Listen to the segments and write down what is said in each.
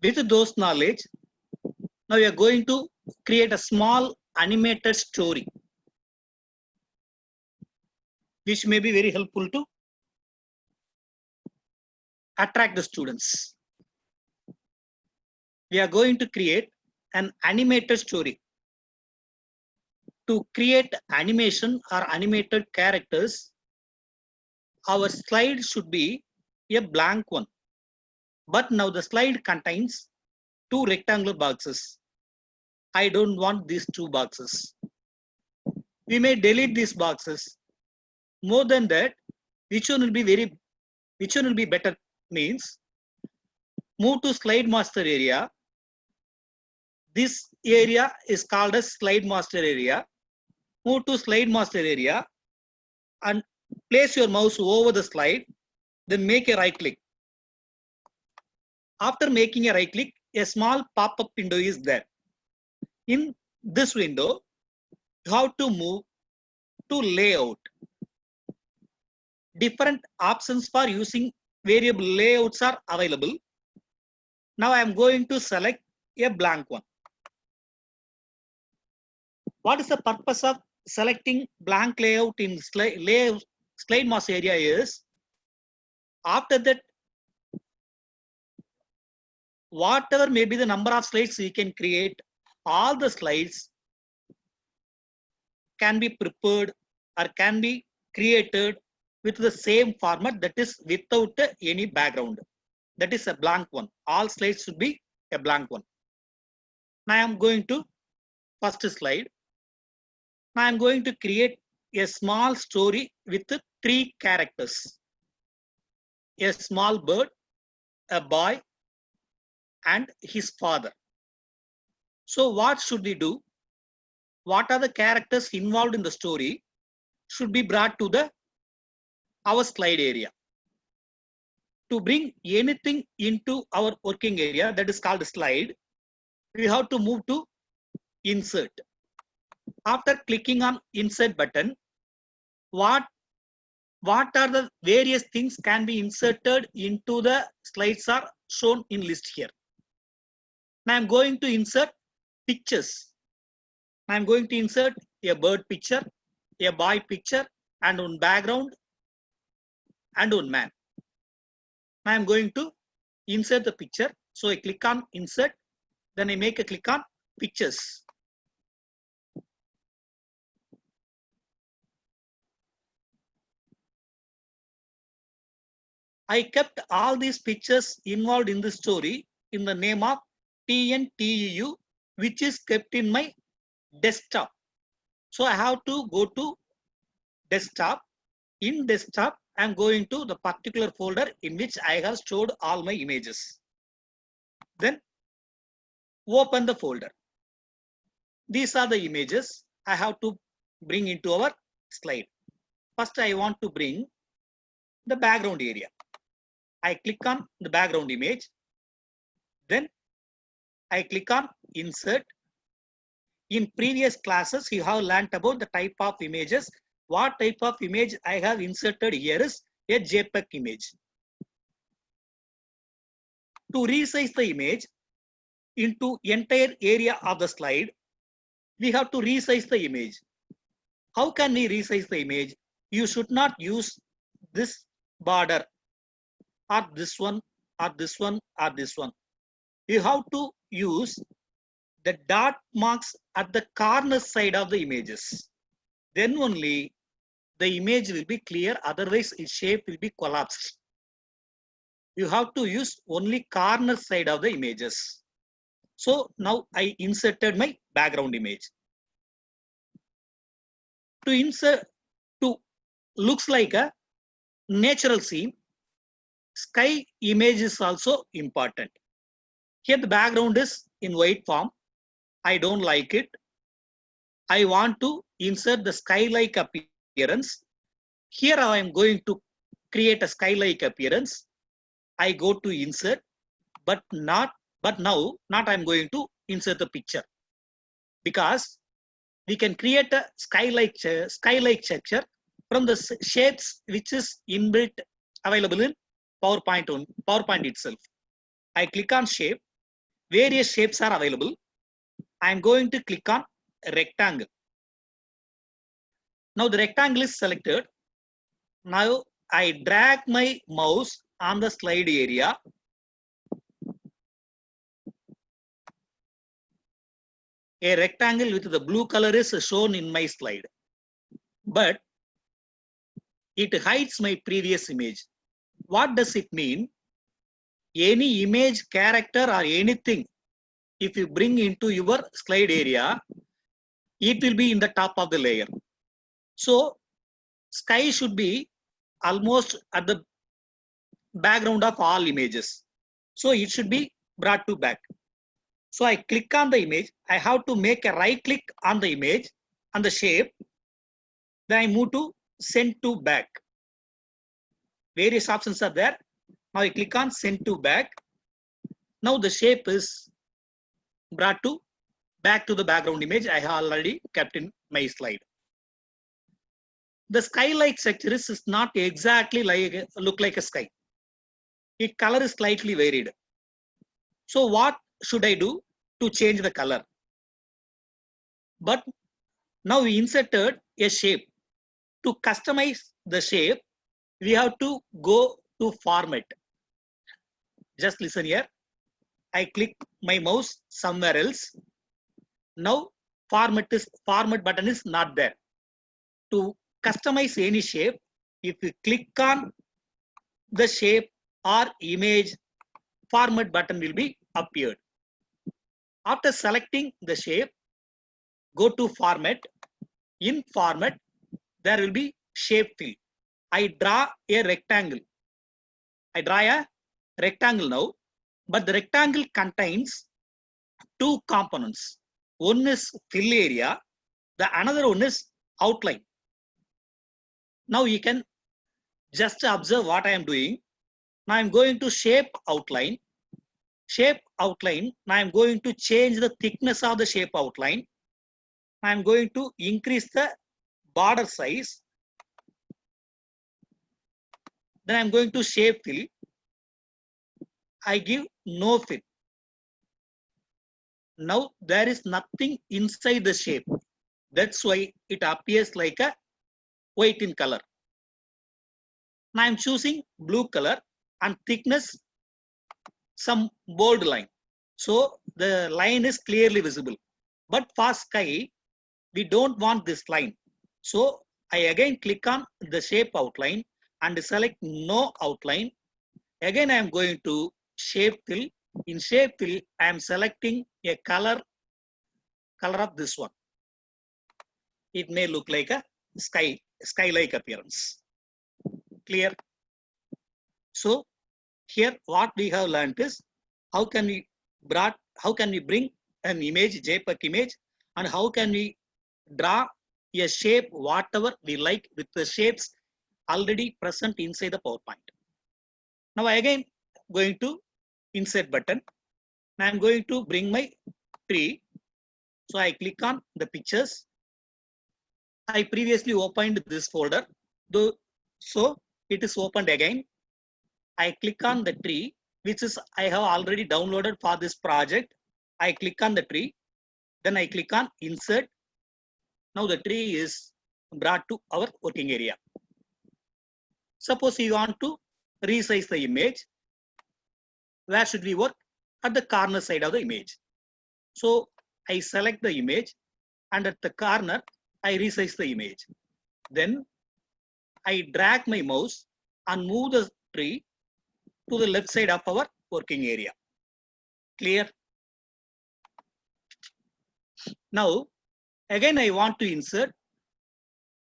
With those knowledge, now we are going to create a small animated story, which may be very helpful to attract the students. We are going to create an animated story. To create animation or animated characters, our slide should be a blank one. But now the slide contains two rectangular boxes. I don't want these two boxes. We may delete these boxes. More than that, which one will be better means move to slide master area. This area is called as slide master area. Move to slide master area and place your mouse over the slide, then make a right click. After making a right click, a small pop-up window is there. In this window, you have to move to layout. Different options for using variable layouts are available. Now I am going to select a blank one. What is the purpose of selecting blank layout in slide master area is, after that, whatever may be the number of slides you can create, all the slides can be prepared or can be created with the same format, that is without any background. That is a blank one. All slides should be a blank one. Now I am going to first slide. Now I am going to create a small story with 3 characters. A small bird, a boy, and his father. So what should we do? What are the characters involved in the story should be brought to our slide area. To bring anything into our working area, that is called slide, we have to move to insert. After clicking on insert button, what are the various things can be inserted into the slides are shown in list here. Now I'm going to insert pictures. I'm going to insert a bird picture, a boy picture, and one background, and one man. Now I'm going to insert the picture. So I click on insert, then I make a click on pictures. I kept all these pictures involved in the story in the name of TNTEU, which is kept in my desktop. So I have to go to desktop. In desktop, I'm going to the particular folder in which I have stored all my images. Then open the folder. These are the images I have to bring into our slide. First, I want to bring the background area. I click on the background image. Then I click on insert. In previous classes, you have learnt about the type of images. What type of image I have inserted here is a JPEG image. To resize the image into entire area of the slide, we have to resize the image. How can we resize the image? You should not use this border or this one or this one or this one. You have to use the dot marks at the corner side of the images. Then only the image will be clear, otherwise its shape will be collapsed. You have to use only corner side of the images. So now I inserted my background image. To insert, to looks like a natural scene, sky image is also important. Here the background is in white form. I don't like it. I want to insert the sky-like appearance. Here I am going to create a sky-like appearance. I go to insert, but now I'm going to insert the picture, because we can create a sky-like texture from the shapes which is inbuilt available in PowerPoint itself. I click on shape. various shapes are available. I am going to click on rectangle. Now the rectangle is selected. Now I drag my mouse on the slide area. A rectangle with the blue color is shown in my slide, but it hides my previous image. What does it mean? Any image, character, or anything, if you bring into your slide area, it will be in the top of the layer. So sky should be almost at the background of all images. So it should be brought to back. So I click on the image. I have to make a right click on the image and the shape. Then I move to send to back. Various options are there. Now I click on send to back. Now the shape is brought to back to the background image I have already kept in my slide. The sky-like structure is not exactly like look like a sky. Its color is slightly varied. So what should I do to change the color? But now we inserted a shape. To customize the shape, we have to go to format. Just listen here. I click my mouse somewhere else. Now format button is not there. To customize any shape, if you click on the shape or image, format button will be appeared. After selecting the shape, go to format. In format, there will be shape fill. I draw a rectangle. I draw a rectangle now, but the rectangle contains two components. One is fill area, the another one is outline. Now you can just observe what I am doing. Now I am going to shape outline. Shape outline. Now I am going to change the thickness of the shape outline. I am going to increase the border size. Then I am going to shape fill. I give no fill. Now there is nothing inside the shape. That's why it appears like a white in color. Now I am choosing blue color and thickness some bold line. So the line is clearly visible. But for sky, we don't want this line. So I again click on the shape outline and select no outline. Again I am going to shape fill. In shape fill, I am selecting a color of this one. It may look like a sky-like appearance. Clear? So here what we have learned is how can we bring an image, JPEG image, and how can we draw a shape whatever we like with the shapes already present inside the PowerPoint. Now I again going to insert button. Now I'm going to bring my tree. So I click on the pictures. I previously opened this folder, so it is opened again. I click on the tree, which is I have already downloaded for this project. I click on the tree, then I click on insert. Now the tree is brought to our working area. Suppose you want to resize the image. Where should we work? At the corner side of the image. So I select the image and at the corner, I resize the image. Then I drag my mouse and move the tree to the left side of our working area. Clear? Now, again I want to insert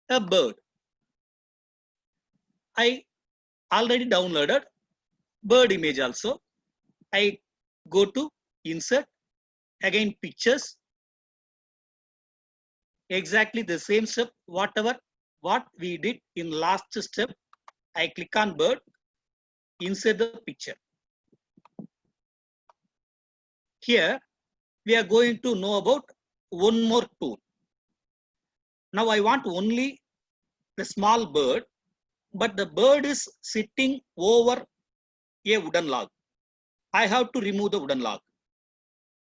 a bird. I already downloaded bird image also. I go to insert, again pictures. Exactly the same step, what we did in last step. I click on bird, insert the picture. Here we are going to know about one more tool. Now I want only the small bird, but the bird is sitting over a wooden log. I have to remove the wooden log.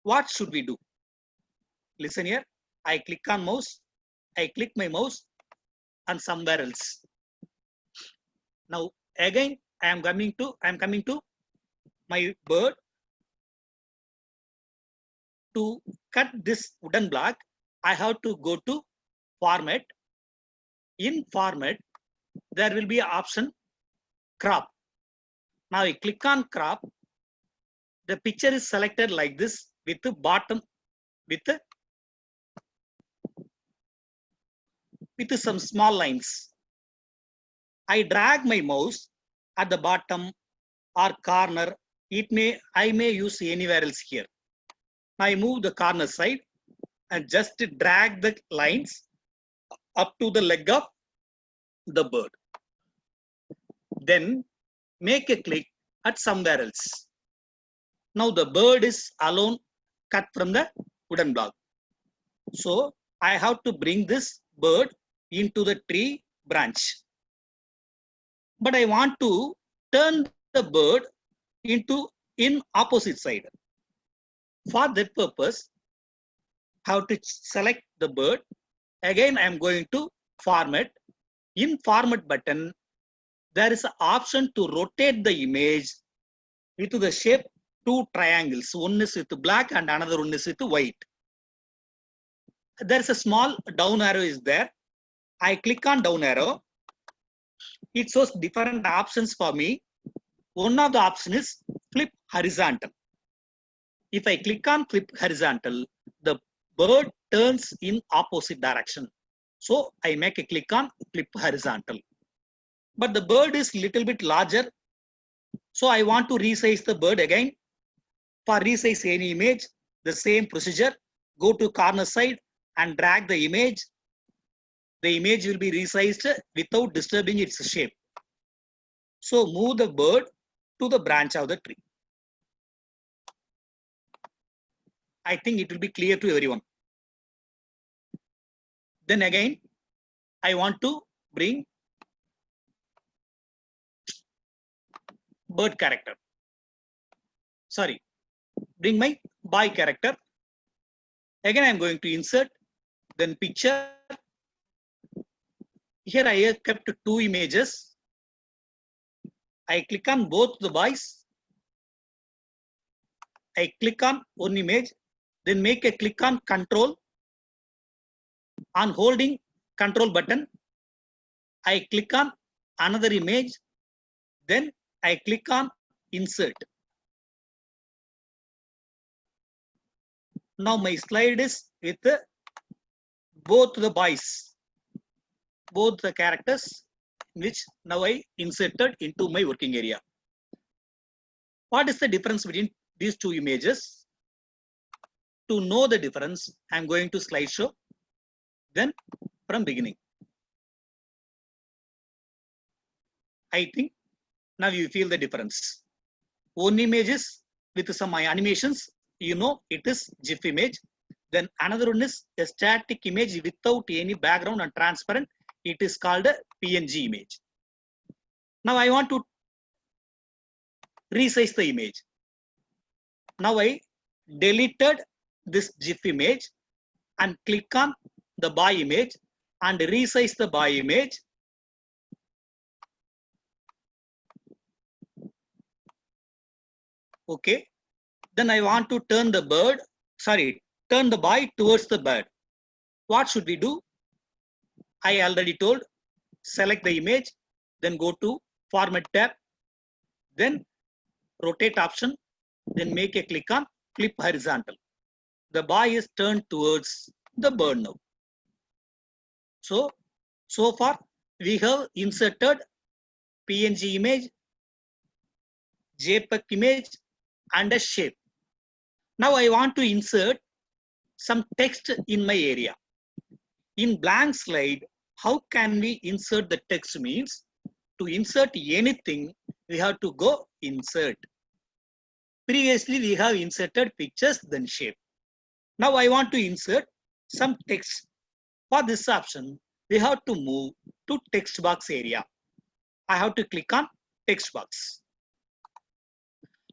What should we do? Listen here. I click on mouse. I click my mouse and somewhere else. Now again I am coming to my bird. To cut this wooden block, I have to go to format. In format, there will be an option crop. Now I click on crop. The picture is selected like this with the bottom with some small lines. I drag my mouse at the bottom or corner. I may use anywhere else here. I move the corner side and just drag the lines up to the leg of the bird. Then make a click at somewhere else. Now the bird is alone cut from the wooden block. So I have to bring this bird into the tree branch. But I want to turn the bird in opposite side. For that purpose, how to select the bird. Again, I am going to format. In format button, there is an option to rotate the image with the shape two triangles. One is with black and another one is with white. There is a small down arrow is there. I click on down arrow. It shows different options for me. One of the options is flip horizontal. If I click on flip horizontal, the bird turns in opposite direction. So I make a click on flip horizontal. But the bird is little bit larger. So I want to resize the bird again. For resize any image, the same procedure. Go to corner side and drag the image. The image will be resized without disturbing its shape. So move the bird to the branch of the tree. I think it will be clear to everyone. Then again, I want to bring bird character. Sorry, bring my boy character. Again, I am going to insert, then picture. Here I have kept two images. I click on both the boys. I click on one image, then make a click on control. On holding control button, I click on another image, then I click on insert. Now my slide is with both the boys, both the characters, which now I inserted into my working area. What is the difference between these two images? To know the difference, I am going to slideshow. Then from beginning. I think now you feel the difference. One image is with some animations, you know it is GIF image. Then another one is a static image without any background and transparent. It is called a PNG image. Now I want to resize the image. Now I deleted this GIF image and click on the boy image and resize the boy image. Okay. Then I want to turn the boy towards the bird. What should we do? I already told, select the image, then go to format tab, then rotate option, then make a click on flip horizontal. The boy is turned towards the bird now. So far we have inserted PNG image, JPEG image and a shape. Now I want to insert some text in my area. In blank slide, how can we insert the text means to insert anything, we have to go insert. Previously we have inserted pictures then shape. Now I want to insert some text. For this option, we have to move to text box area. I have to click on text box.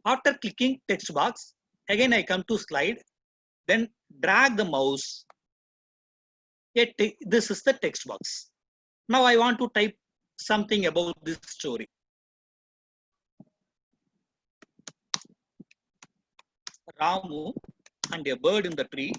After clicking text box, again I come to slide Then drag the mouse. This is the text box. Now I want to type something about this story. Ramu and a bird in the tree.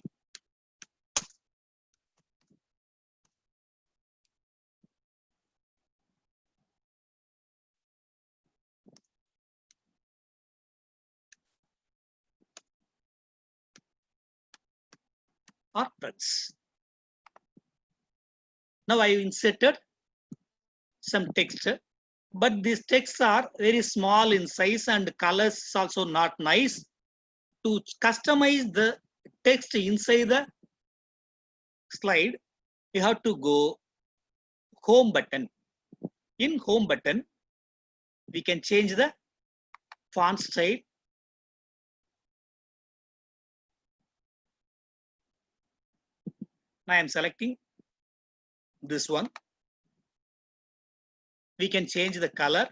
Are friends. Now I inserted some text, but these texts are very small in size and colors is also not nice. To customize the text inside the slide, you have to go home button. In home button, we can change the font style. Now I am selecting this one. We can change the color.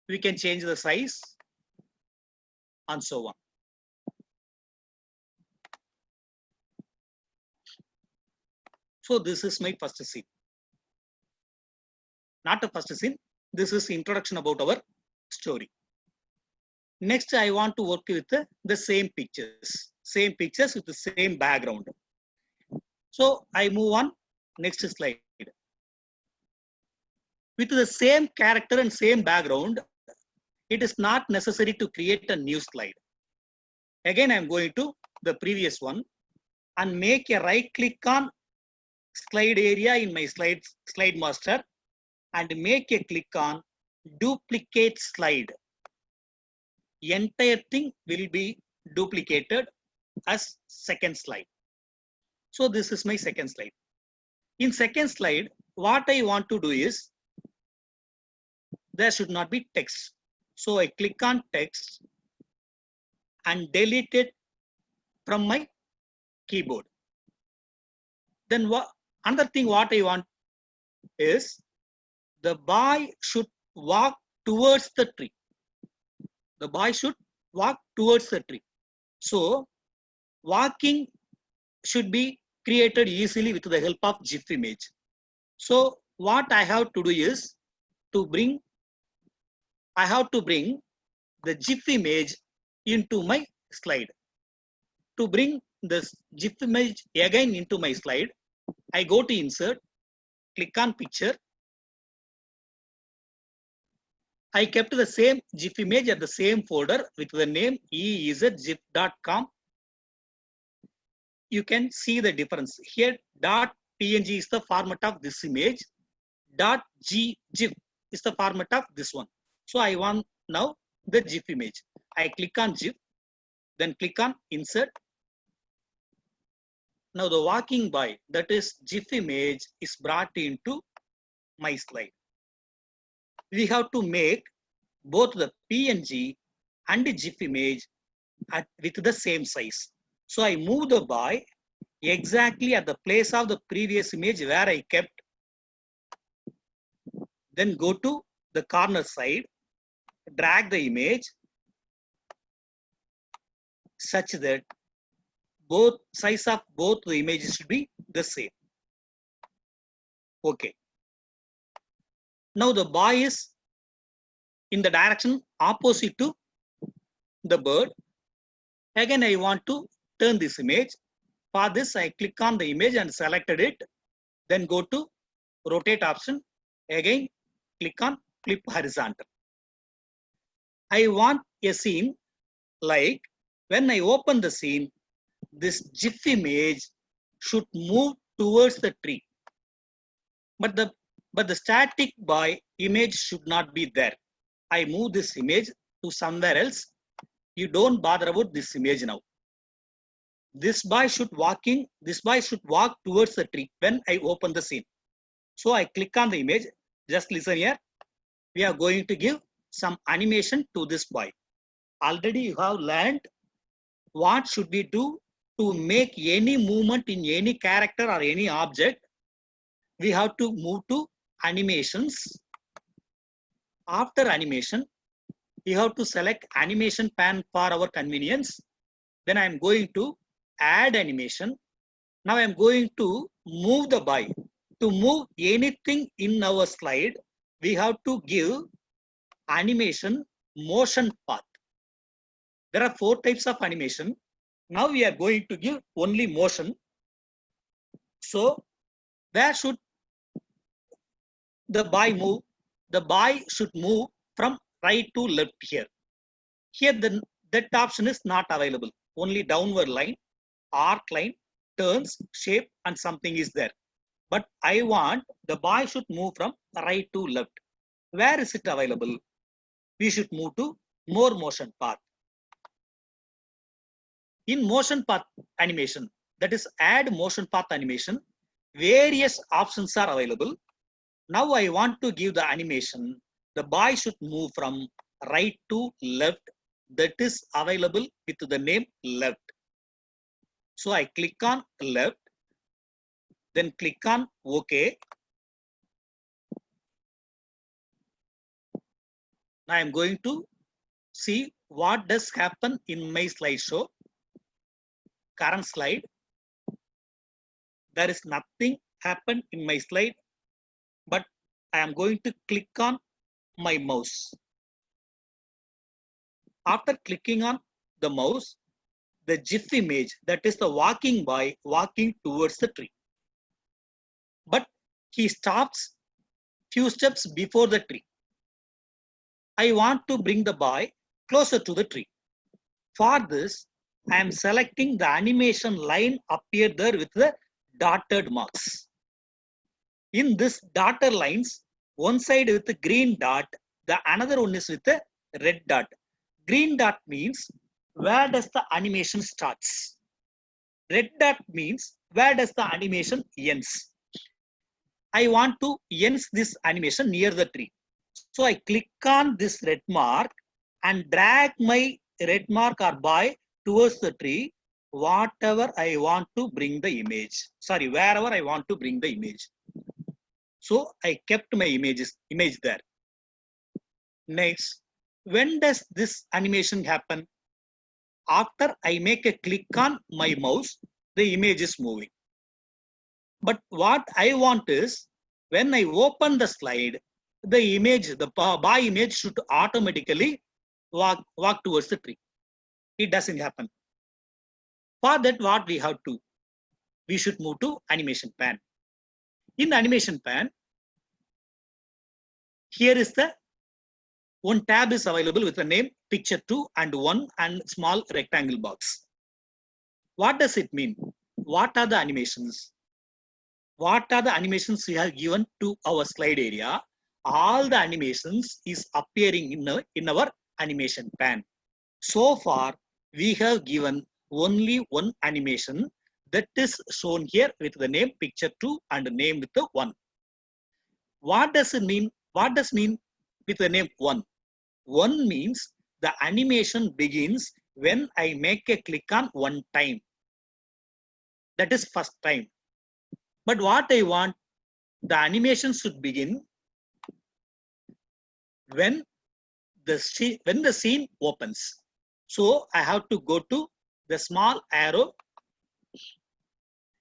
We can change the size and so on. So this is my first scene. Not a first scene. This is introduction about our story. Next, I want to work with the same pictures with the same background. So I move on. Next slide. With the same character and same background, it is not necessary to create a new slide. Again, I'm going to the previous one and make a right click on slide area in my slide master and make a click on duplicate slide. Entire thing will be duplicated as second slide. So this is my second slide. In second slide, what I want to do is there should not be text. So I click on text and delete it from my keyboard. Then another thing what I want is the boy should walk towards the tree. The boy should walk towards the tree. So walking should be created easily with the help of GIF image. So what I have to do is I have to bring the GIF image into my slide. To bring this GIF image again into my slide, I go to insert, click on picture. I kept the same GIF image at the same folder with the name ezgif.com. You can see the difference here. .png is the format of this image. .gif is the format of this one. So I want now the GIF image. I click on GIF, then click on insert. Now the walking boy, that is GIF image, is brought into my slide. We have to make both the PNG and the GIF image with the same size. So I move the boy exactly at the place of the previous image where I kept. Then go to the corner side, drag the image such that both size of both the images should be the same. Okay. Now the boy is in the direction opposite to the bird. Again, I want to turn this image. For this, I click on the image and selected it. Then go to rotate option. Again, click on flip horizontal. I want a scene like when I open the scene, this GIF image should move towards the tree. But the static boy image should not be there. I move this image to somewhere else. You don't bother about this image now. This boy should walk towards the tree when I open the scene. So I click on the image. Just listen here. We are going to give some animation to this boy. Already you have learned what should we do to make any movement in any character or any object. We have to move to animations. After animation, you have to select animation pan for our convenience. Then I am going to add animation. Now I am going to move the by. To move anything in our slide, we have to give animation motion path. There are 4 types of animation. Now we are going to give only motion. So where should the by move? The by should move from right to left here. Here that option is not available. Only downward line, arc line, turns, shape and something is there. But I want the by should move from right to left. Where is it available? We should move to more motion path. In motion path animation, that is add motion path animation, various options are available. Now I want to give the animation. The by should move from right to left. That is available with the name left. So I click on left, then click on OK. Now I am going to see what does happen in my slideshow. Current slide. There is nothing happened in my slide, but I am going to click on my mouse. After clicking on the mouse, the GIF image, that is the walking by walking towards the tree. But he stops few steps before the tree. I want to bring the boy closer to the tree. For this, I am selecting the animation line appear there with the dotted marks. In this dotted lines, one side with the green dot, the another one is with the red dot. Green dot means where does the animation starts. Red dot means where does the animation ends. I want to end this animation near the tree. So I click on this red mark and drag my red mark or by towards the tree, whatever I want to bring the image. Sorry, wherever I want to bring the image. So I kept my image there. Next, when does this animation happen? After I make a click on my mouse, the image is moving. But what I want is, when I open the slide, the image, the by image should automatically walk towards the tree. It doesn't happen. For that, what we have to? We should move to animation pan. In the animation pan, here is the one tab is available with the name picture 2 and 1 and small rectangle box. What does it mean? What are the animations? What are the animations we have given to our slide area? All the animations is appearing in our animation pan. So far, we have given only one animation that is shown here with the name picture 2 and name with the 1. What does it mean? What does mean with the name 1? 1 means the animation begins when I make a click on one time. That is first time. But what I want, the animation should begin when the scene opens. So I have to go to the small arrow.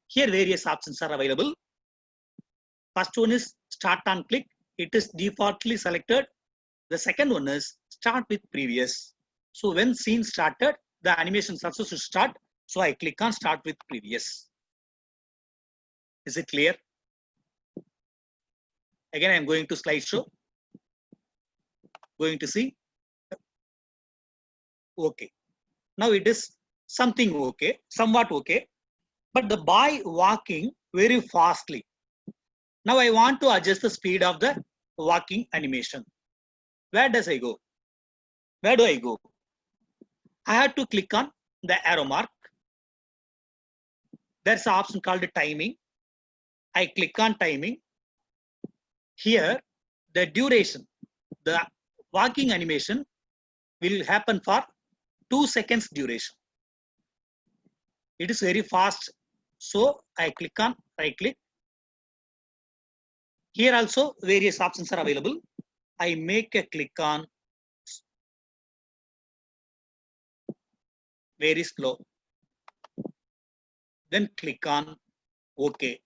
Here various options are available. First one is start on click. It is defaultly selected. The second one is start with previous. So when scene started, the animation also should start. So I click on start with previous. Is it clear? Again, I am going to slideshow. Going to see. Okay. Now it is something okay, somewhat okay. But the boy walking very fastly. Now I want to adjust the speed of the walking animation. Where does I go? Where do I go? I have to click on the arrow mark. There's an option called timing. I click on timing. Here, the duration, the walking animation will happen for 2 seconds duration. It is very fast. So I click on right click. Here also various options are available. I make a click on very slow. Then click on OK.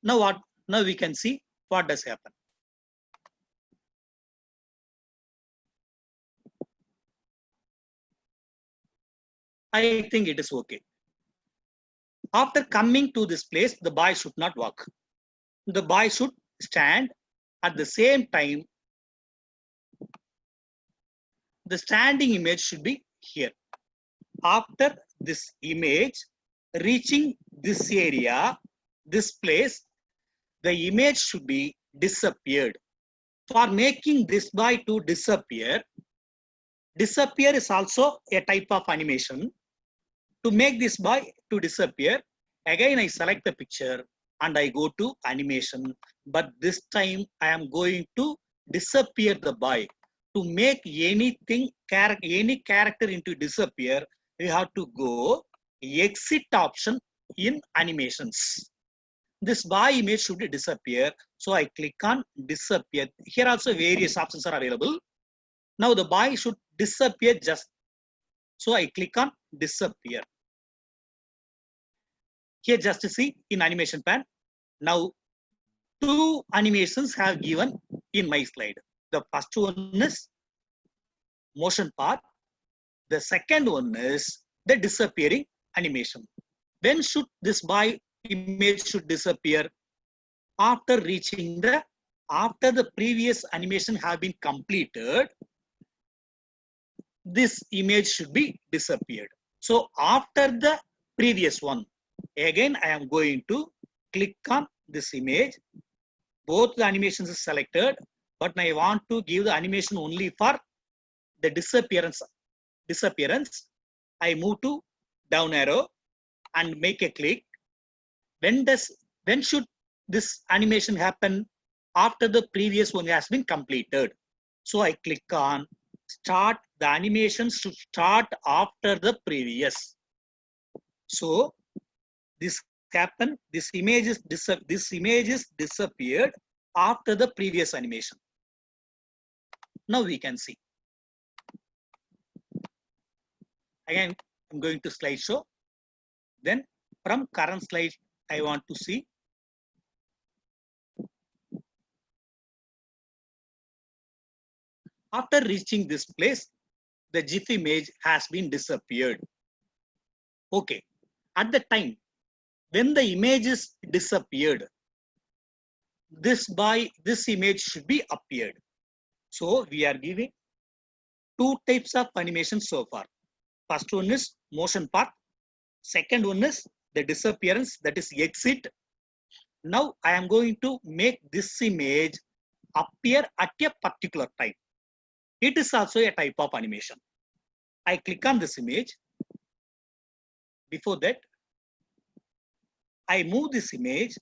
Now what? Now we can see what does happen. I think it is okay. After coming to this place, the boy should not walk. The boy should stand. At the same time, the standing image should be here. After this image reaching this area, this place, the image should be disappeared. For making this boy to disappear is also a type of animation. To make this boy to disappear, again I select the picture and I go to animation, but this time I am going to disappear the boy. To make any character into disappear, we have to go exit option in animations. This boy image should disappear, so I click on disappear. Here also various options are available. Now the boy should disappear just, so I click on disappear. Here just to see in animation pan. Now two animations have given in my slide. The first one is motion part. The second one is the disappearing animation. When should this boy image should disappear? After the previous animation have been completed, this image should be disappeared. So after the previous one, again I am going to click on this image. Both the animations is selected, but I want to give the animation only for the disappearance. I move to down arrow and make a click. When should this animation happen? After the previous one has been completed. So I click on start. The animation should start after the previous. So this happened. This image is disappeared after the previous animation. Now we can see. Again, I'm going to slideshow. Then from current slide, I want to see. After reaching this place, the GIF image has been disappeared. Okay. At the time, when the image is disappeared, this image should be appeared. So we are giving two types of animation so far. First one is motion part. Second one is the disappearance, that is exit. Now I am going to make this image appear at a particular time. It is also a type of animation. I click on this image. Before that, I move this image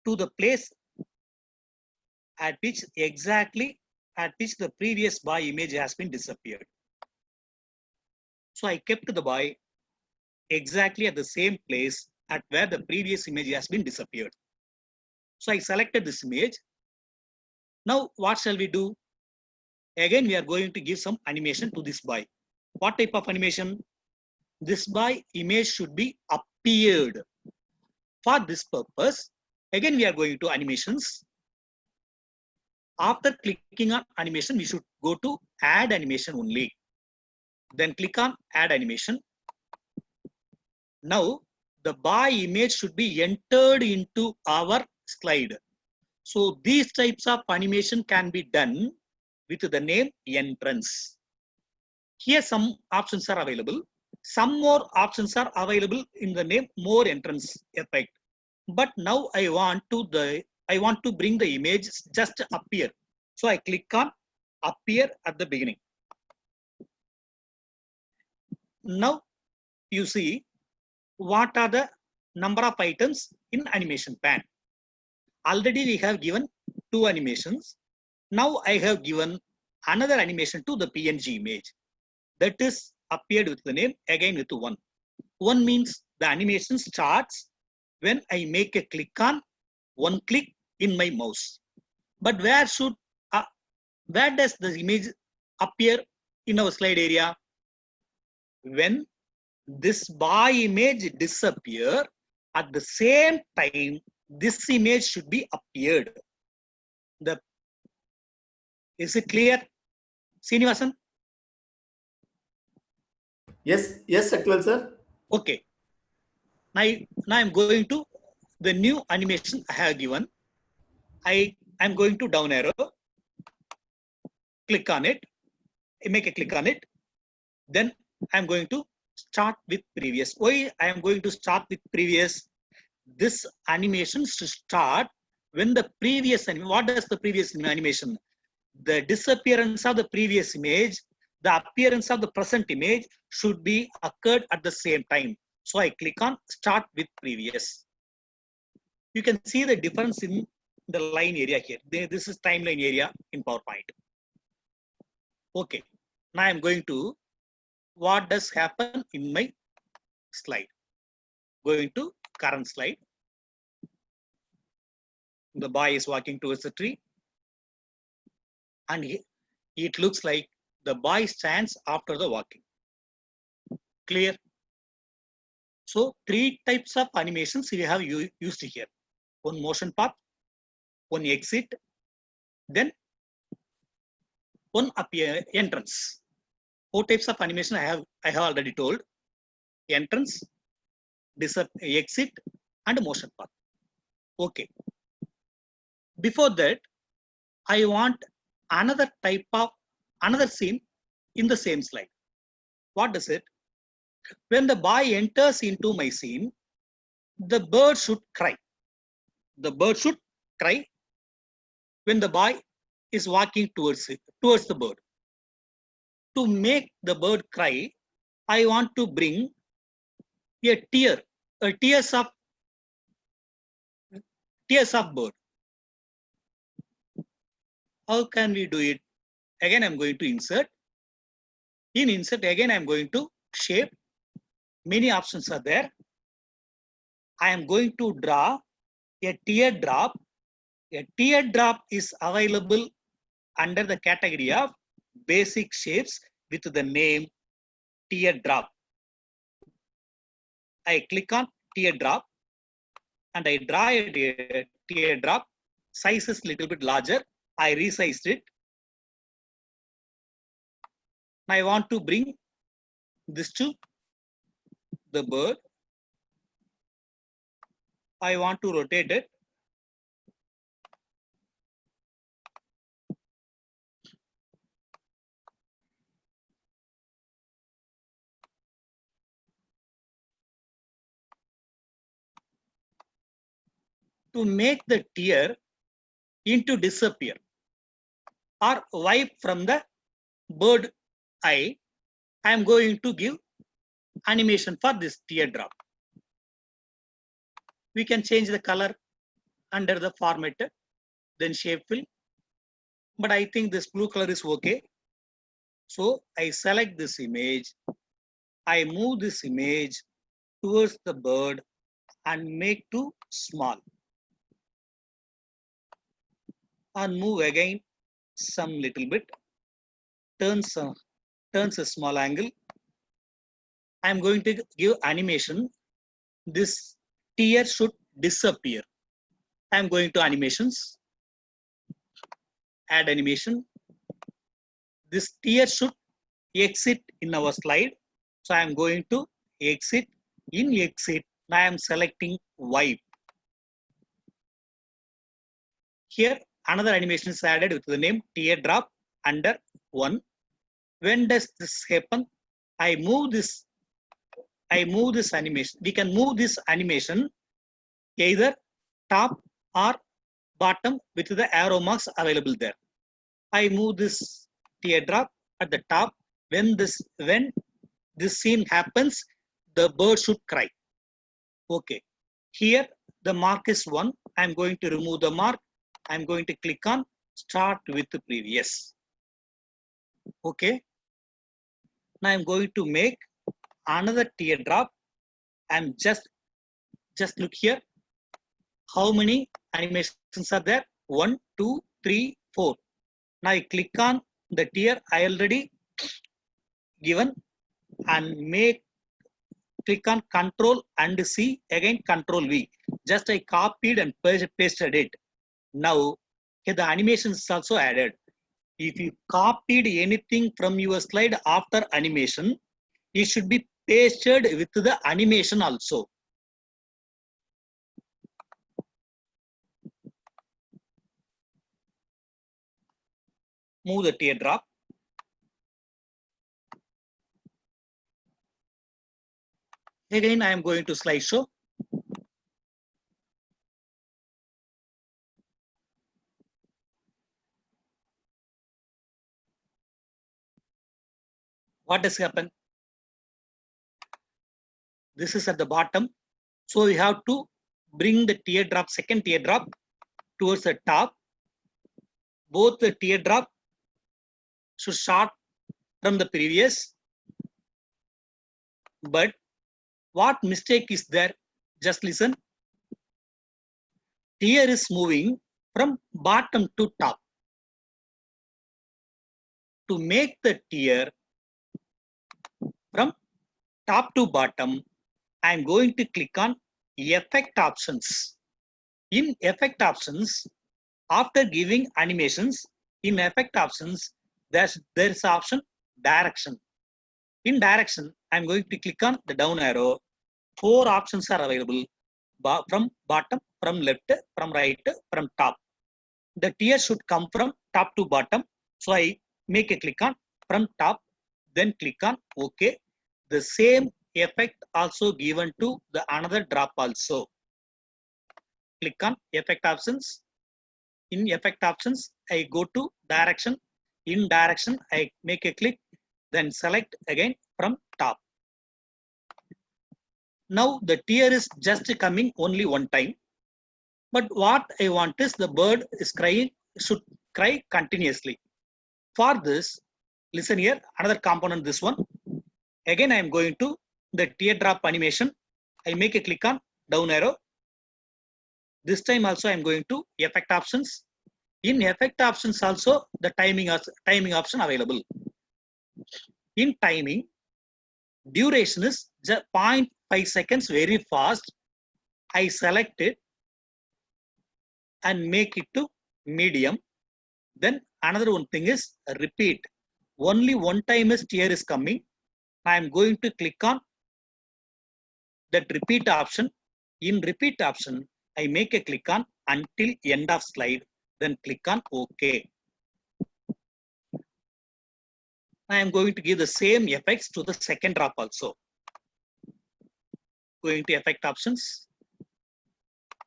to the place at which the previous boy image has been disappeared. So I kept the boy exactly at the same place at where the previous image has been disappeared. So I selected this image. Now what shall we do? Again, we are going to give some animation to this boy. What type of animation? This boy image should be appeared. For this purpose, again we are going to animations. After clicking on animation, we should go to add animation only. Then click on add animation. Now the boy image should be entered into our slide. So these types of animation can be done with the name entrance. Here some options are available. Some more options are available in the name more entrance effect. But now I want to bring the image just appear. So I click on appear at the beginning. Now you see what are the number of items in animation pan. Already we have given two animations. Now I have given another animation to the PNG image. That is appeared with the name again with one. One means the animation starts when I make a click on one click in my mouse. But where does the image appear? in our slide area. When this bar image disappear, at the same time, this image should be appeared. Is it clear, Srinivasan? Yes, Shaktivel sir. Okay. Now I'm going to the new animation I have given. I'm going to down arrow, click on it, make a click on it. Then I'm going to start with previous. Why I am going to start with previous? This animation should start when the previous animation. What does the previous animation? The disappearance of the previous image, the appearance of the present image should be occurred at the same time. So I click on start with previous. You can see the difference in the line area here. This is timeline area in PowerPoint. Okay, now I'm going to what does happen in my slide. Going to current slide. The boy is walking towards the tree, and it looks like the boy stands after the walking. Clear? So 3 types of animations we have used here. One motion path, one exit, then one entrance. 4 types of animation I have already told. Entrance, exit, and motion path. Okay. Before that, I want another type of another scene in the same slide. What is it? When the boy enters into my scene, the bird should cry. The bird should cry when the boy is walking towards the bird. To make the bird cry, I want to bring a tears of bird. How can we do it? Again, I'm going to insert. In insert, again, I'm going to shape. Many options are there. I am going to draw a teardrop. A teardrop is available under the category of basic shapes with the name teardrop. I click on teardrop and I draw a teardrop. Size is little bit larger. I resized it. I want to bring this to the bird. I want to rotate it. To make the tear into disappear or wipe from the bird eye, I am going to give animation for this teardrop. We can change the color under the format, then shape fill. But I think this blue color is okay. So I select this image. I move this image towards the bird and make too small. And move again some little bit. Turns a small angle. I am going to give animation. This tear should disappear. I am going to animations. Add animation. This tear should exit in our slide. So I am going to exit. In exit, I am selecting wipe. Here, another animation is added with the name teardrop under 1. When does this happen? I move this animation. We can move this animation either top or bottom with the arrow marks available there. I move this teardrop at the top. When this scene happens, the bird should cry. Okay. Here the mark is 1. I am going to remove the mark. I am going to click on start with the previous. Okay. Now I am going to make another teardrop. And just look here. How many animations are there? 1, 2, 3, 4. Now I click on the tear. I already given and click on Control and C, again Control V. Just I copied and pasted it. Now the animation is also added. If you copied anything from your slide after animation, it should be pasted with the animation also. Move the teardrop. Again, I am going to slideshow. What has happened? This is at the bottom. So we have to bring the teardrop, second teardrop towards the top. Both the teardrop should start from the previous. But what mistake is there? Just listen. Tear is moving from bottom to top. To make the tear from top to bottom, I am going to click on Effect Options. In Effect Options, after giving animations, in Effect Options, there is option Direction. In Direction, I am going to click on the down arrow. 4 options are available from bottom, from left, from right, from top. The tear should come from top to bottom. So I make a click on from top, then click on OK. The same effect also given to the another drop also. Click on Effect Options. In Effect Options, I go to Direction. In Direction, I make a click, then select again from top. Now the tear is just coming only one time. But what I want is the bird is crying, should cry continuously. For this, listen here, another component, this one. Again, I am going to the teardrop animation. I make a click on down arrow. This time also I am going to Effect Options. In Effect Options also the timing option available. In timing, duration is just 0.5 seconds, very fast. I select it and make it to medium. Then another one thing is repeat. Only one time is tear is coming. I am going to click on that repeat option. In repeat option, I make a click on until end of slide, then click on OK. I am going to give the same effects to the second drop also. Going to Effect Options,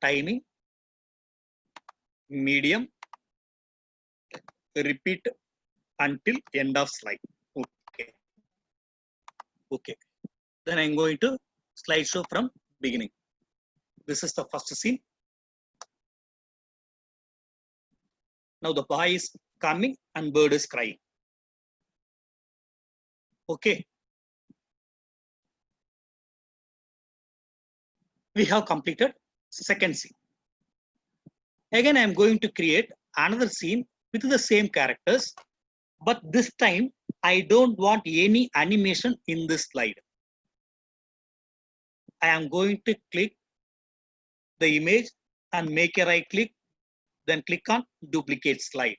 timing, medium, repeat until end of slide. Okay. Okay. Then I'm going to slideshow from beginning. This is the first scene. Now the boy is coming and bird is crying. Okay. We have completed second scene. Again, I am going to create another scene with the same characters, but this time I don't want any animation in this slide. I am going to click the image and make a right click, then click on duplicate slide.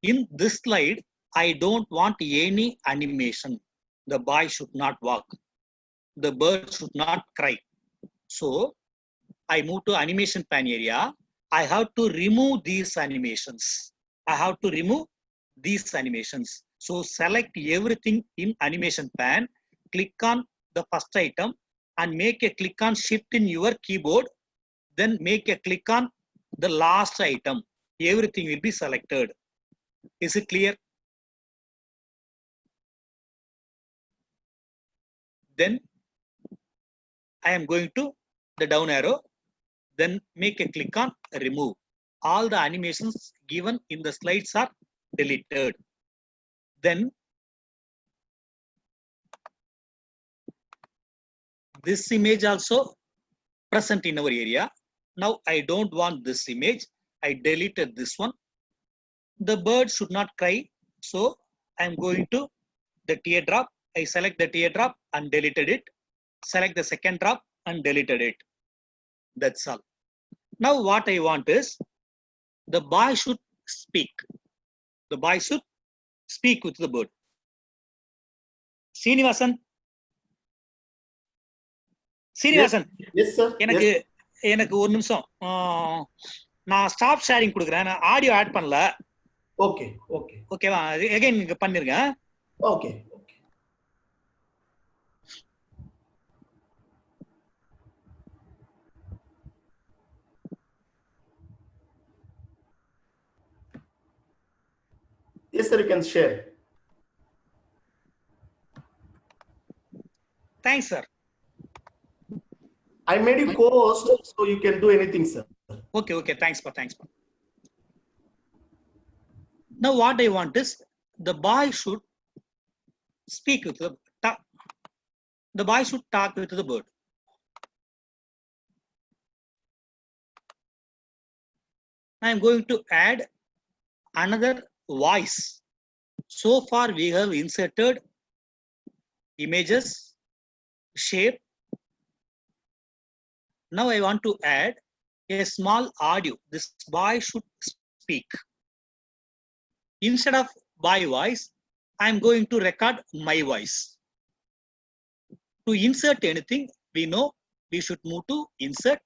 In this slide, I don't want any animation. The boy should not walk. The bird should not cry. So I move to animation pan area. I have to remove these animations. I have to remove these animations. So select everything in animation pan, click on the first item and make a click on shift in your keyboard. Then make a click on the last item. Everything will be selected. Is it clear? Then I am going to the down arrow, then make a click on remove. All the animations given in the slides are deleted. Then this image also present in our area. Now I don't want this image. I deleted this one. The bird should not cry. So I am going to the teardrop. I select the teardrop and deleted it. Select the second drop and deleted it. That's all. Now what I want is the boy should speak. The boy should speak with the bird. Srinivasan. Srinivasan. Yes, sir. எனக்கு Yes. எனக்கு ஒரு நிமிஷம் நான் stop sharing கொடுக்குறேன். நான் audio add பண்ணல. Okay. Okay. ஓகேவா? Again நீங்க பண்ணிருங்க. Okay. Okay. Yes, sir. You can share. Thanks, sir. I made you co-host, so you can do anything, sir. Okay, okay. Thanks, pa. Thanks, pa. Now what I want is the boy should speak with the talk. The boy should talk with the bird. I am going to add another voice. So far we have inserted images, shape. Now I want to add a small audio. This boy should speak. Instead of boy voice, I am going to record my voice. To insert anything, we know we should move to insert.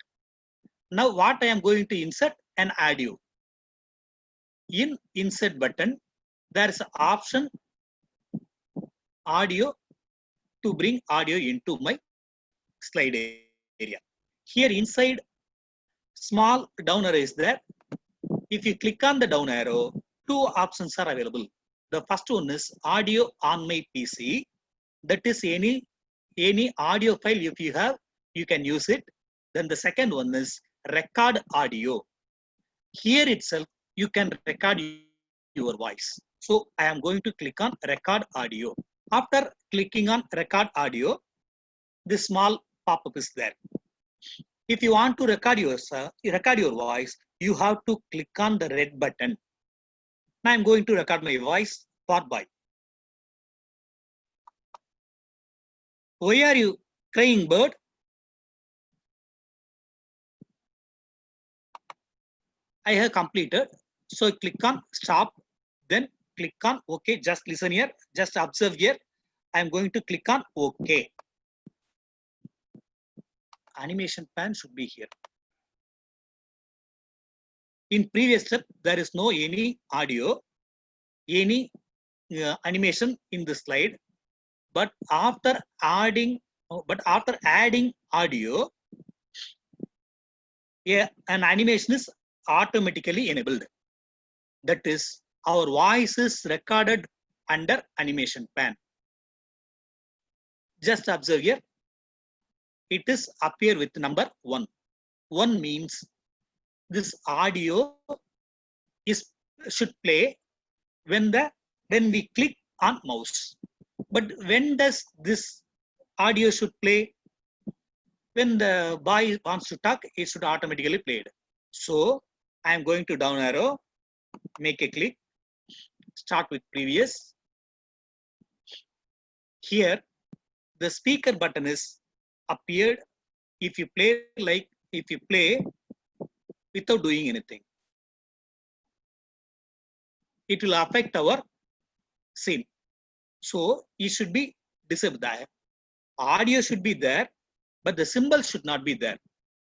Now what I am going to insert? An audio. In insert button, there is an option audio to bring audio into my slide area. Here inside, small down arrow is there. If you click on the down arrow, two options are available. The first one is audio on my PC. That is any audio file if you have, you can use it. Then the second one is record audio. Here itself, you can record your voice. So I am going to click on record audio. After clicking on record audio, this small pop-up is there. If you want to record your voice, you have to click on the red button. Now I'm going to record my voice for boy. Why are you crying, bird? I have completed. So click on stop, then click on OK. Just listen here, just observe here. I am going to click on OK. Animation pan should be here. In previous step, there is no any audio, any animation in the slide. But after adding audio, an animation is automatically enabled. That is, our voice is recorded under animation pan. Just observe here. It is appear with number 1. 1 means this audio should play when we click on mouse. But when does this audio should play? When the boy wants to talk, it should automatically play. So I am going to down arrow, make a click, start with previous. Here, the speaker button is appeared if you play without doing anything. It will affect our scene. So it should be disabled there. Audio should be there, but the symbol should not be there.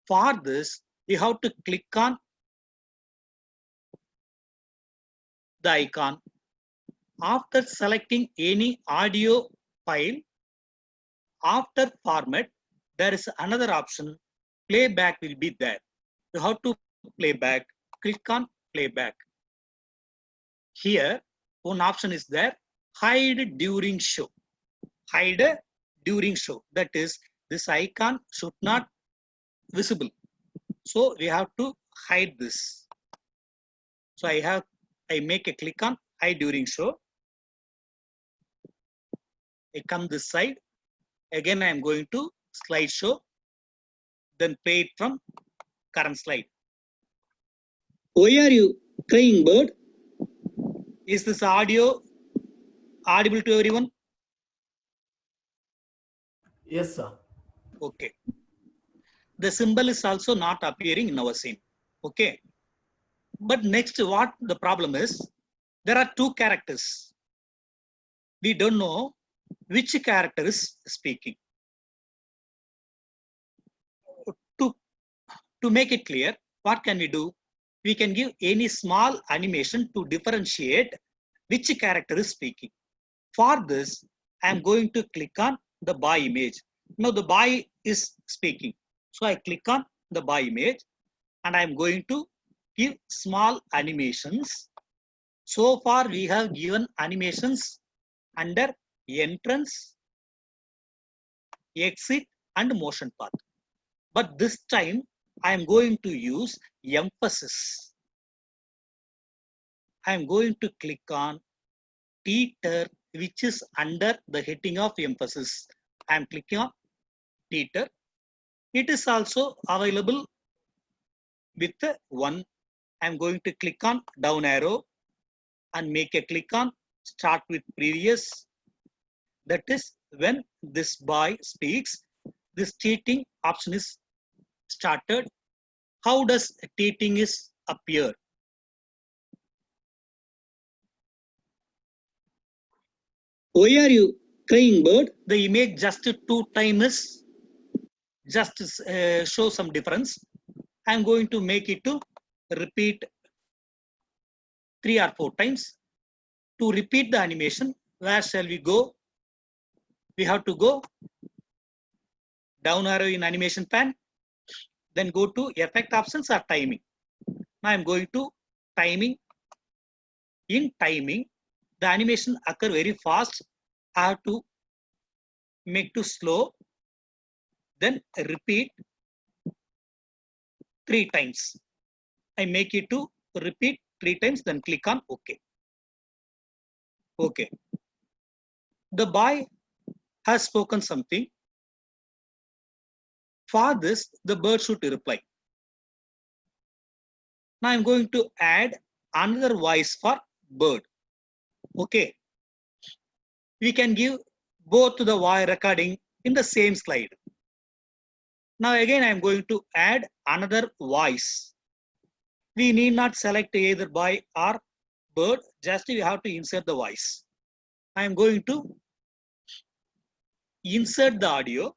For this, we have to click on the icon. After selecting any audio file, after format, there is another option. Playback will be there. You have to playback. Click on playback. Here, one option is there. Hide during show. Hide during show. That is, this icon should not visible. So we have to hide this. So I make a click on hide during show. I come this side. Again, I am going to slideshow. Then play it from current slide. Why are you crying, bird? Is this audio audible to everyone? Yes, sir. Okay. The symbol is also not appearing in our scene. Okay. But next, what the problem is, there are two characters. We don't know which character is speaking. To, to make it clear, what can we do? We can give any small animation to differentiate which character is speaking. For this, I am going to click on the boy image. Now the boy is speaking. So I click on the boy image and I am going to give small animations. So far we have given animations under entrance, exit and motion path. But this time I am going to use emphasis. I am going to click on teeter, which is under the heading of emphasis. I am clicking on teeter. It is also available with one. I am going to click on down arrow and make a click on start with previous. That is when this boy speaks, this teeting option is started. How does teeting is appear? Why are you crying, bird? The image just 2 times just show some difference. I'm going to make it to repeat 3 or 4 times. To repeat the animation, where shall we go? We have to go down arrow in animation pan, then go to effect options or timing. Now I'm going to timing. In timing, the animation occur very fast. I have to make to slow, then repeat 3 times. I make it to repeat 3 times, then click on OK. Okay. The boy has spoken something. For this, the bird should reply. Now I'm going to add another voice for bird. Okay. We can give both the voice recording in the same slide. Now again, I'm going to add another voice. We need not select either boy or bird, just we have to insert the voice. I'm going to insert the audio.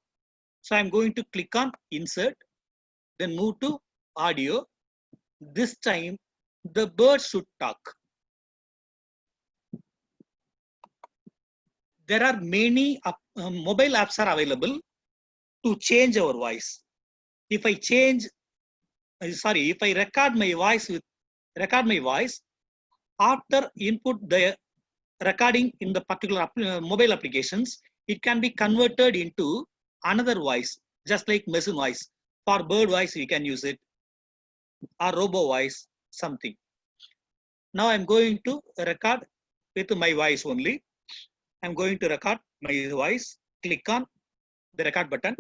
So I'm going to click on insert, then move to audio. This time the bird should talk. There are many mobile apps are available to change our voice. If I change, if I record my voice after input the recording in the particular mobile applications, it can be converted into another voice, just like machine voice. For bird voice, we can use it, or robo voice, something. Now I'm going to record with my voice only. I'm going to record my voice. Click on the record button.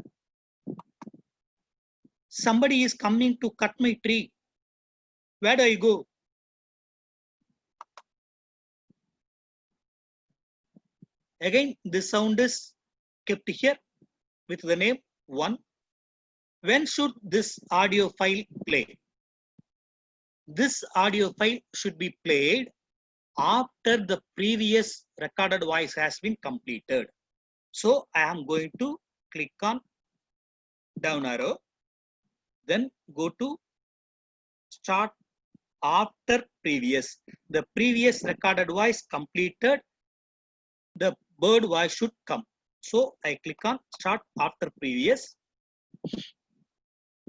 Somebody is coming to cut my tree. Where do I go? Again, this sound is kept here with the name 1. When should this audio file play? This audio file should be played after the previous recorded voice has been completed. So I am going to click on down arrow, then go to start after previous. The previous recorded voice completed, the bird voice should come. So I click on start after previous.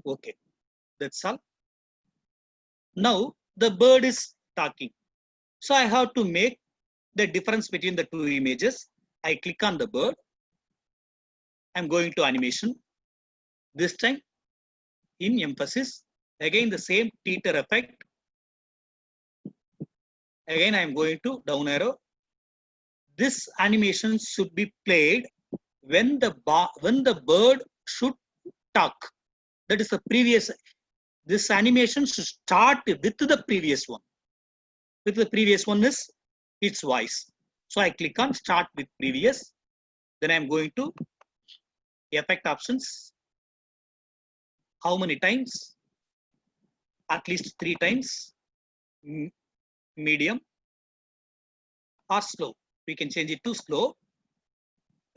Okay, that's all. Now the bird is talking. So I have to make the difference between the two images. I click on the bird. I'm going to animation. This time in emphasis, again the same teeter effect. Again I'm going to down arrow. This animation should be played when the bird should talk. That is the previous. This animation should start with the previous one. With the previous one is its voice. So I click on start with previous. Then I'm going to effect options. How many times? At least 3 times. Medium or slow. We can change it to slow.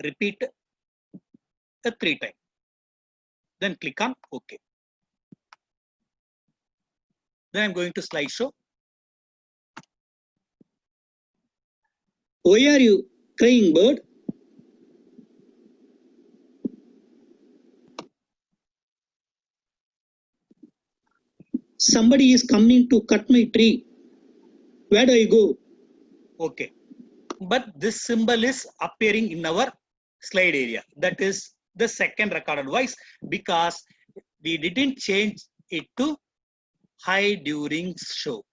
Repeat 3 times. Then click on OK. Then I'm going to slideshow. Why are you crying, bird? Somebody is coming to cut my tree. Where do I go? Okay. But this symbol is appearing in our slide area. That is the second recorded voice because we didn't change it to hide during show.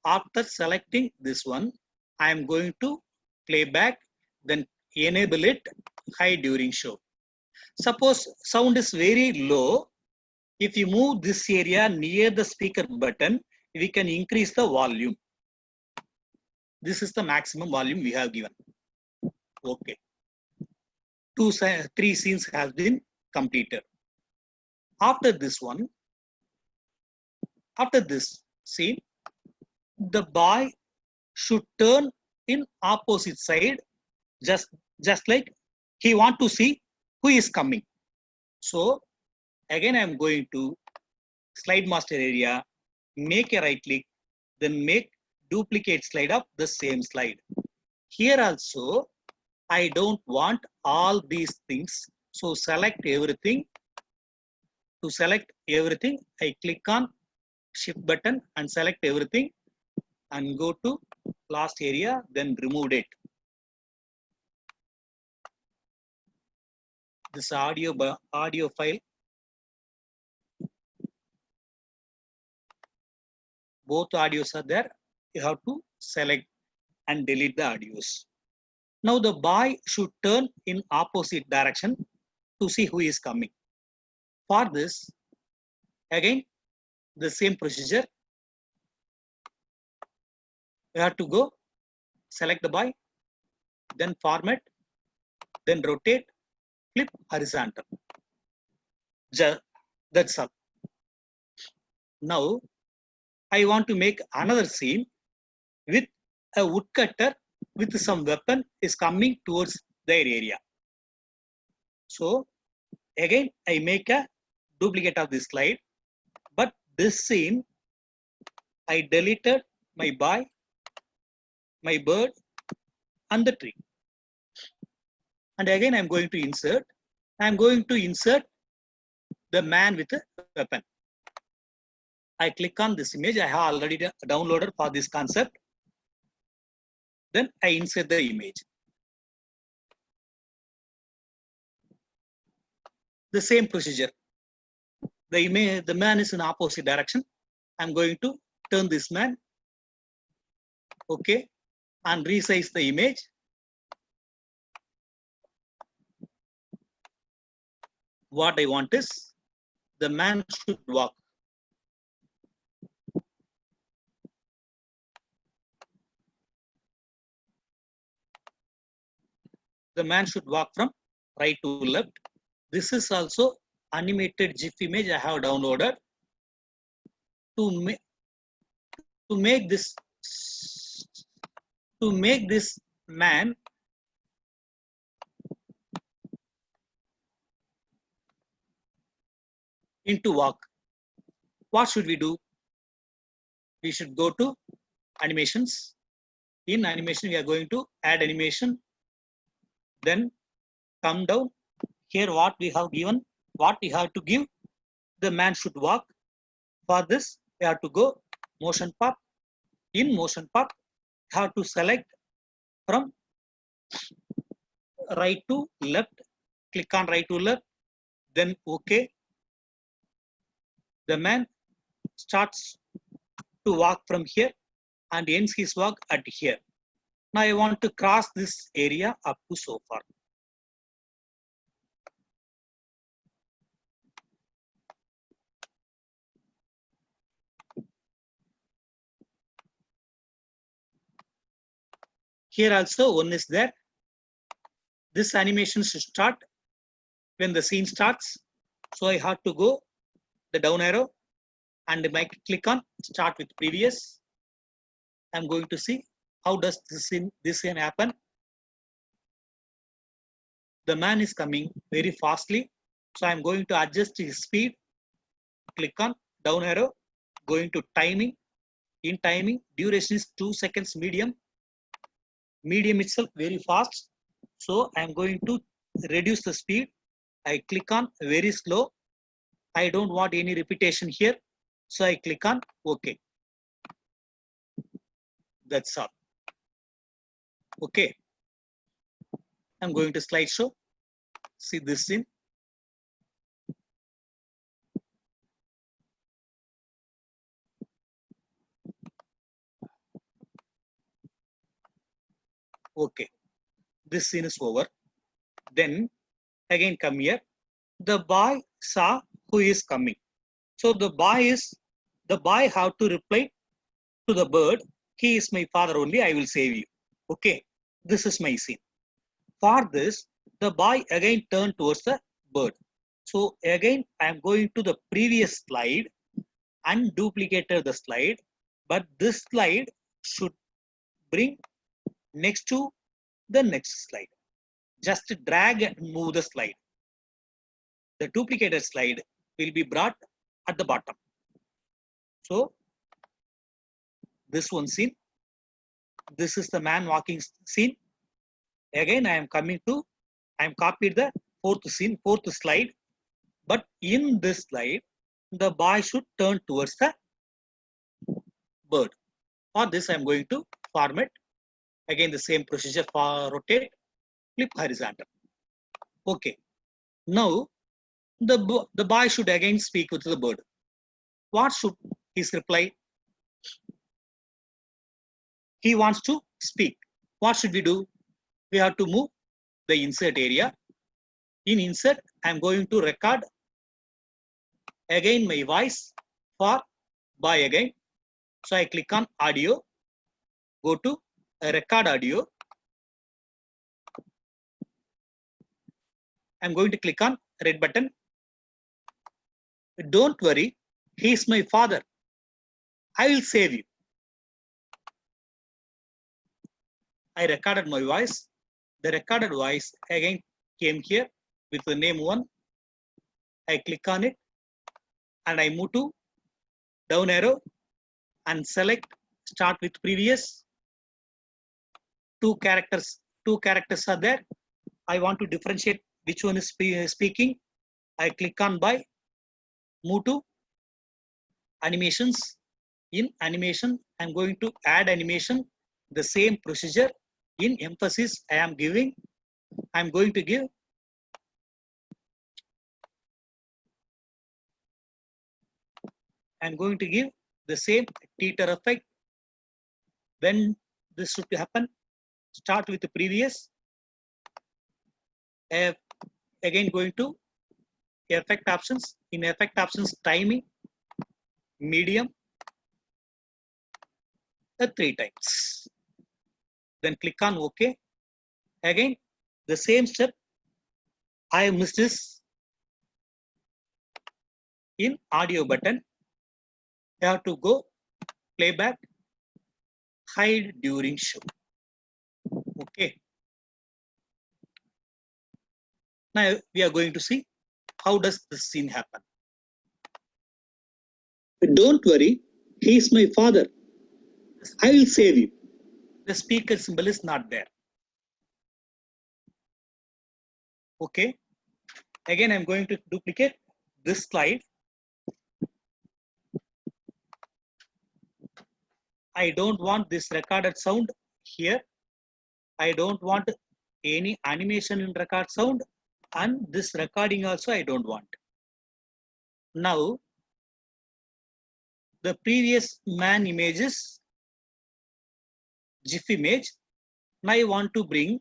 After selecting this one, I am going to play back, then enable it hide during show. Suppose sound is very low. If you move this area near the speaker button, we can increase the volume. This is the maximum volume we have given. Okay. 3 scenes have been completed. After this one, after this scene, the boy should turn in opposite side, just like he want to see who is coming. So again, I am going to slide master area, make a right click, then make duplicate slide of the same slide. Here also, I don't want all these things. So select everything. To select everything, I click on shift button and select everything and go to last area, then remove it. This audio file, both audios are there. You have to select and delete the audios. Now the boy should turn in opposite direction to see who is coming. For this, again, the same procedure. You have to go, select the boy, then format, then rotate, flip horizontal. That's all. Now, I want to make another scene with a woodcutter with some weapon is coming towards their area. So, again, I make a duplicate of this slide, but this scene, I deleted my boy, my bird, and the tree. And again, I'm going to insert. I'm going to insert the man with a weapon. I click on this image. I have already downloaded for this concept. Then I insert the image. The same procedure. The man is in opposite direction. I'm going to turn this man. Okay. And resize the image. What I want is the man should walk. The man should walk from right to left. This is also animated GIF image I have downloaded to make this man into walk. What should we do? We should go to animations. In animation, we are going to add animation. Then come down here. What we have given, what we have to give, the man should walk. For this, we have to go motion path. In motion path, have to select from right to left. Click on right to left. Then OK. The man starts to walk from here and ends his walk at here. Now I want to cross this area up to so far. Here also one is there. This animation should start when the scene starts. So I have to go the down arrow and click on start with previous. I'm going to see how does this scene happen. The man is coming very fastly. So I'm going to adjust his speed. Click on down arrow, going to timing. In timing, duration is 2 seconds medium. Medium itself very fast. So I'm going to reduce the speed. I click on very slow. I don't want any repetition here. So I click on OK. That's all. Okay. I'm going to slideshow. See this scene. Okay. This scene is over. Then again come here. The boy saw who is coming. So the boy have to reply to the bird. He is my father only. I will save you. Okay. This is my scene. For this, the boy again turned towards the bird. So again, I am going to the previous slide and duplicated the slide. But this slide should bring next to the next slide. Just drag and move the slide. The duplicated slide will be brought at the bottom. So this one scene. This is the man walking scene. Again, I am copied the fourth scene, fourth slide. But in this slide, the boy should turn towards the bird. For this, I am going to format. Again, the same procedure for rotate, flip horizontal. Okay. Now, the boy should again speak with the bird. What should his reply? He wants to speak. What should we do? We have to move the insert area. In insert, I am going to record again my voice for boy again. So I click on audio, go to record audio. I'm going to click on red button. Don't worry, he is my father. I will save you. I recorded my voice. The recorded voice again came here with the name 1. I click on it and I move to down arrow and select start with previous. Two characters are there. I want to differentiate which one is speaking. I click on by, move to animations. In animation, I'm going to add animation. The same procedure. In emphasis, I am giving. I'm going to give the same teeter effect. When this should happen, start with the previous. Again going to effect options. In effect options, timing, medium, 3 times. Then click on OK. Again, the same step. I missed this. In audio button, you have to go playback, hide during show. Okay. Now we are going to see how does this scene happen. Don't worry, he is my father. I will save you. The speaker symbol is not there. Okay. Again, I'm going to duplicate this slide. I don't want this recorded sound here. I don't want any animation in record sound, and this recording also I don't want. Now, the previous man images, GIF image. Now I want to bring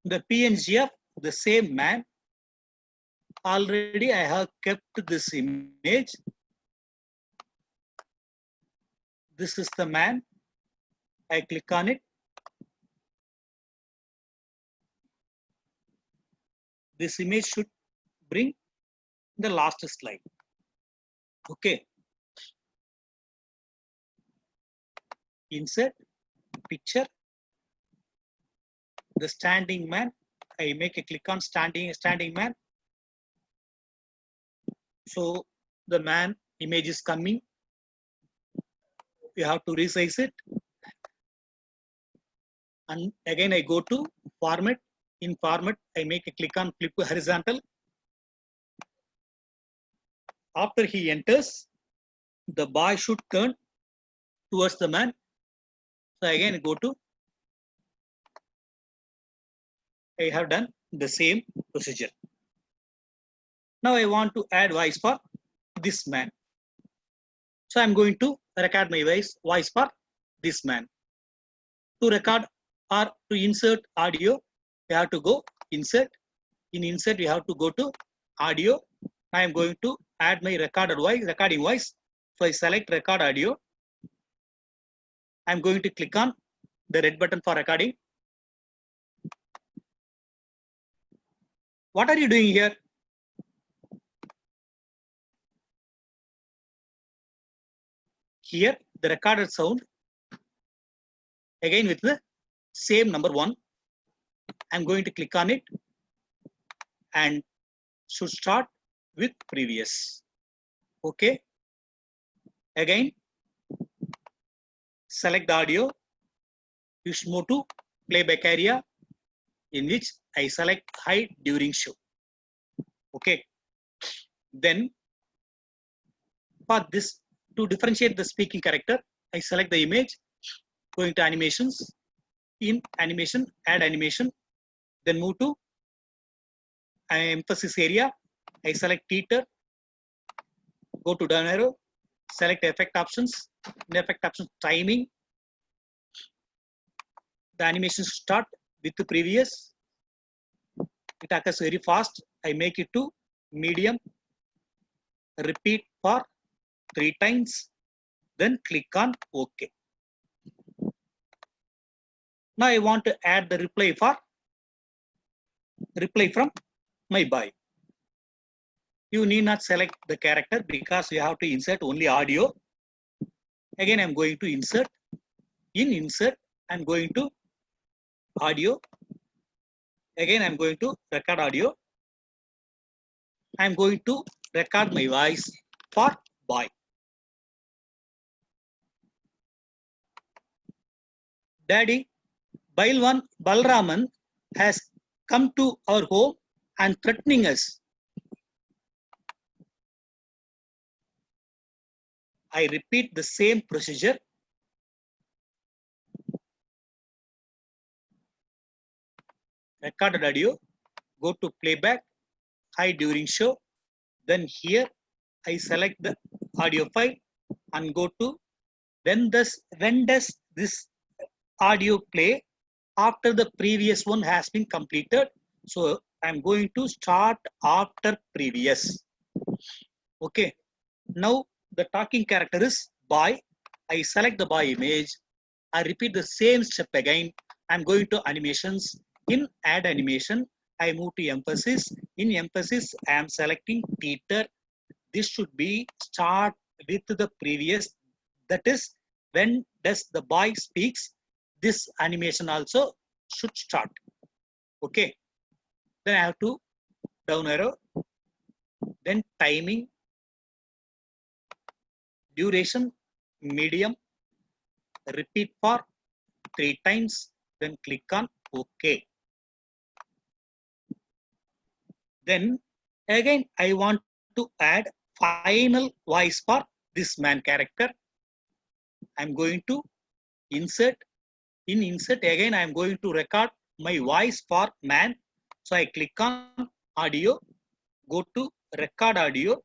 the PNG of the same man. Already I have kept this image. This is the man. I click on it. This image should bring the last slide. Okay. Insert picture. The standing man. I make a click on standing man. So the man image is coming. You have to resize it. And again I go to format. In format, I make a click on flip horizontal. After he enters, the boy should turn towards the man. So again go to, I have done the same procedure. Now I want to add voice for this man. So I'm going to record my voice for this man. To record or to insert audio, you have to go insert. In insert, you have to go to audio. I am going to add my recording voice. So I select record audio. I'm going to click on the red button for recording. What are you doing here? Here, the recorded sound, again with the same number 1. I'm going to click on it and should start with previous. Okay. Again, select the audio. You should move to playback area, in which I select hide during show. Okay. Then for this, to differentiate the speaking character, I select the image, going to animations, in animation, add animation, then move to emphasis area. I select teeter, go to down arrow, select effect options, in effect options timing. The animation start with the previous. It occurs very fast. I make it to medium, repeat for 3 times, then click on OK. Now I want to add the reply from my boy. You need not select the character because you have to insert only audio. Again, I'm going to insert. In insert, I'm going to audio. Again, I'm going to record audio. I'm going to record my voice for boy. Daddy, Balraman has come to our home and threatening us. I repeat the same procedure. Recorded audio, go to playback, hide during show. Then here I select the audio file and go to when does this audio play after the previous one has been completed. So I'm going to start after previous. Okay. Now the talking character is boy. I select the boy image. I repeat the same step again. I'm going to animations. In add animation, I move to emphasis. In emphasis, I am selecting teeter. This should be start with the previous. That is, when does the boy speaks, this animation also should start. Okay. Then I have to down arrow. Then timing, duration, medium, repeat for 3 times, then click on OK. Then again, I want to add final voice for this man character. I'm going to insert. In insert, again, I'm going to record my voice for man. So I click on audio, go to record audio,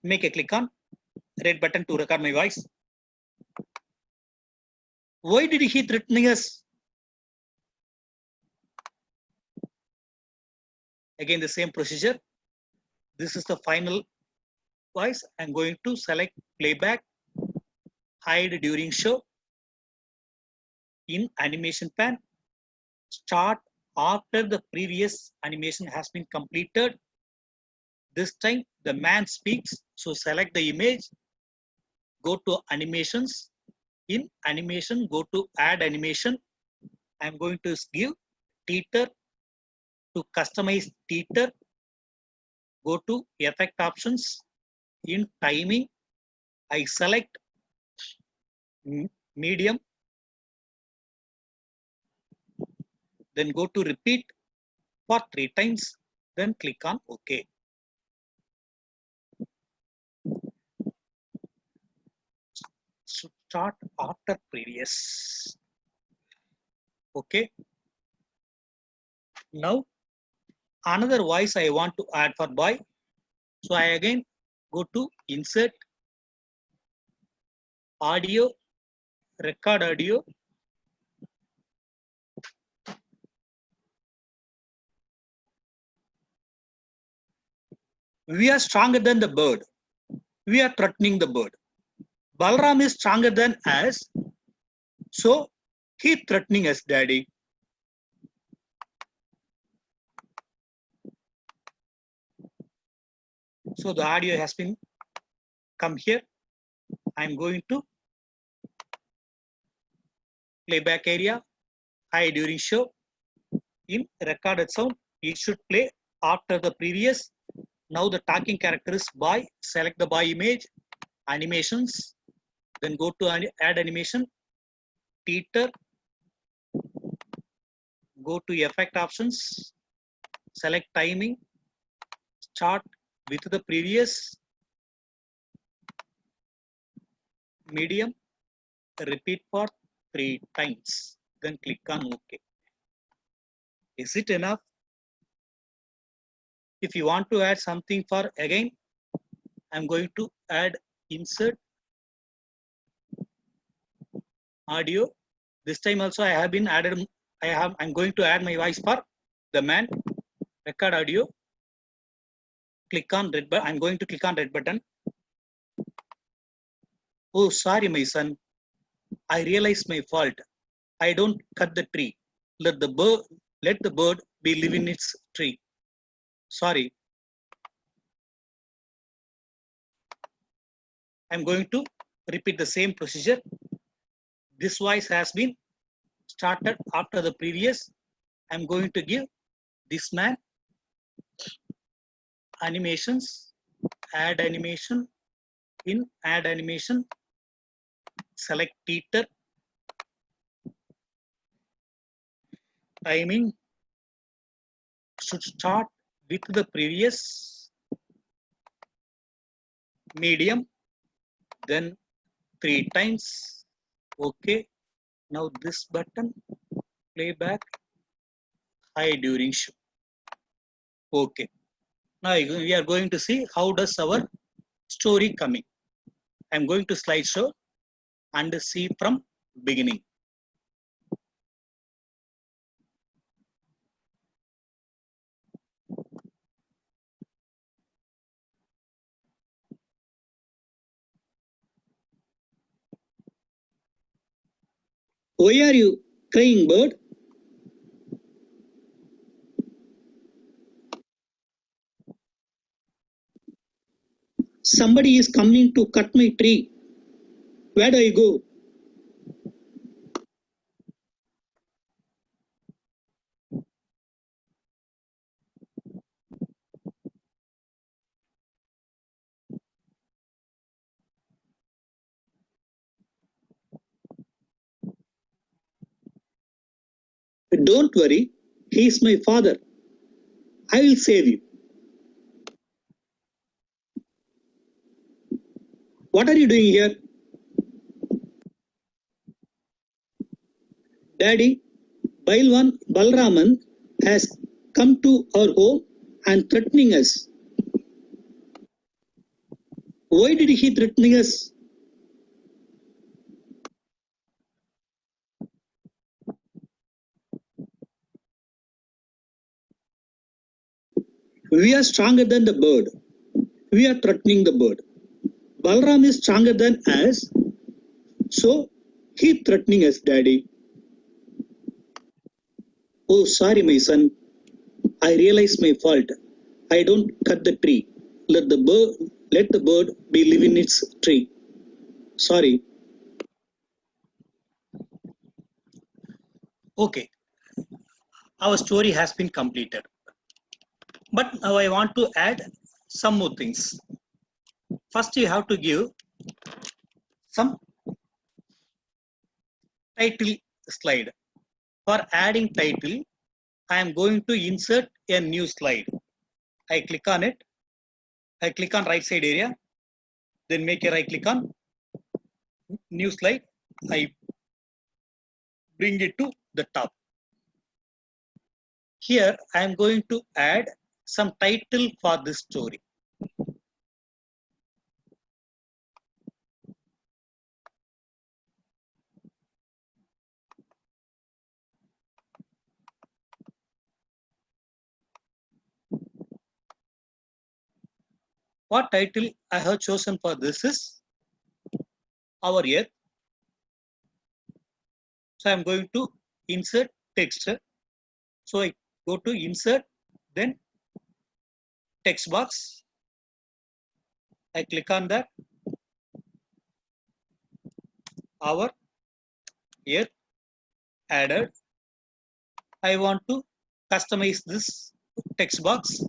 make a click on red button to record my voice. Why did he threaten us? Again, the same procedure. This is the final voice. I'm going to select playback, hide during show. In animation pan, start after the previous animation has been completed. This time the man speaks. So select the image, go to animations. In animation, go to add animation. I'm going to give teeter. To customize teeter, go to effect options. In timing, I select medium, then go to repeat for 3 times, then click on OK. Start after previous. Okay. Now another voice I want to add for boy. So I again go to insert, audio, record audio. We are stronger than the bird. We are threatening the bird. Balram is stronger than us. So he threatening us, daddy. So the audio has been come here. I'm going to playback area, high during show. In recorded sound, it should play after the previous. Now the talking character is boy. Select the boy image, animations, then go to add animation, teeter, go to effect options, select timing, start with the previous, medium, repeat for 3 times, then click on OK. Is it enough? If you want to add something for again, I'm going to add insert, audio. This time also I have been added. I'm going to add my voice for the man. Record audio. Click on red button. I'm going to click on red button. Oh, sorry, my son. I realize my fault. I don't cut the tree. Let the bird be live in its tree. Sorry. I'm going to repeat the same procedure. This voice has been started after the previous. I'm going to give this man animations, add animation. In add animation, select teeter, timing should start with the previous, medium, then 3 times. Okay. Now this button, playback, high during show. Okay. Now we are going to see how does our story coming. I'm going to slideshow and see from beginning. Why are you crying, bird? Somebody is coming to cut my tree. Where do I go? Don't worry, he is my father. I will save you. What are you doing here? Daddy, Balraman has come to our home and threatening us. Why did he threatening us? We are stronger than the bird. We are threatening the bird. Balram is stronger than us. So he threatening us, daddy. Oh, sorry, my son. I realize my fault. I don't cut the tree. Let the bird be live in its tree. Sorry. Okay, our story has been completed. But now I want to add some more things. First, you have to give some title slide. For adding title, I am going to insert a new slide. I click on it. I click on right side area. Then make a right click on new slide. I bring it to the top. Here I am going to add some title for this story. What title I have chosen for this is Our Earth. So I am going to insert text. So I go to insert, then text box. I click on that. Our Earth added. I want to customize this text box.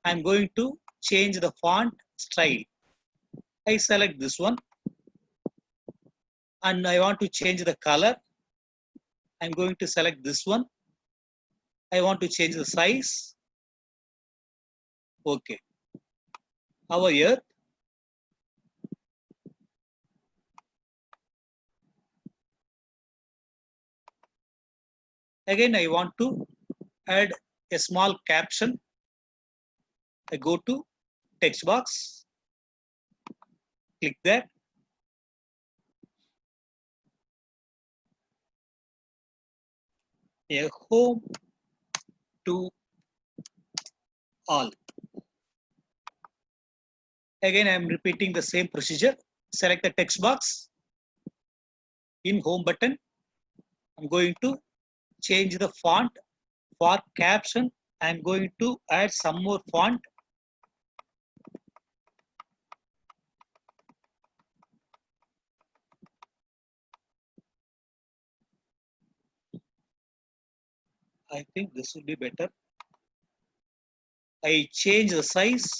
I'm going to change the font style. I select this one and I want to change the color. I'm going to select this one. I want to change the size. Okay. Our Earth. Again, I want to add a small caption. I go to text box, click that. A home to all. Again, I am repeating the same procedure. Select the text box. In home button, I'm going to change the font. For caption, I'm going to add some more font. I think this will be better. I change the size,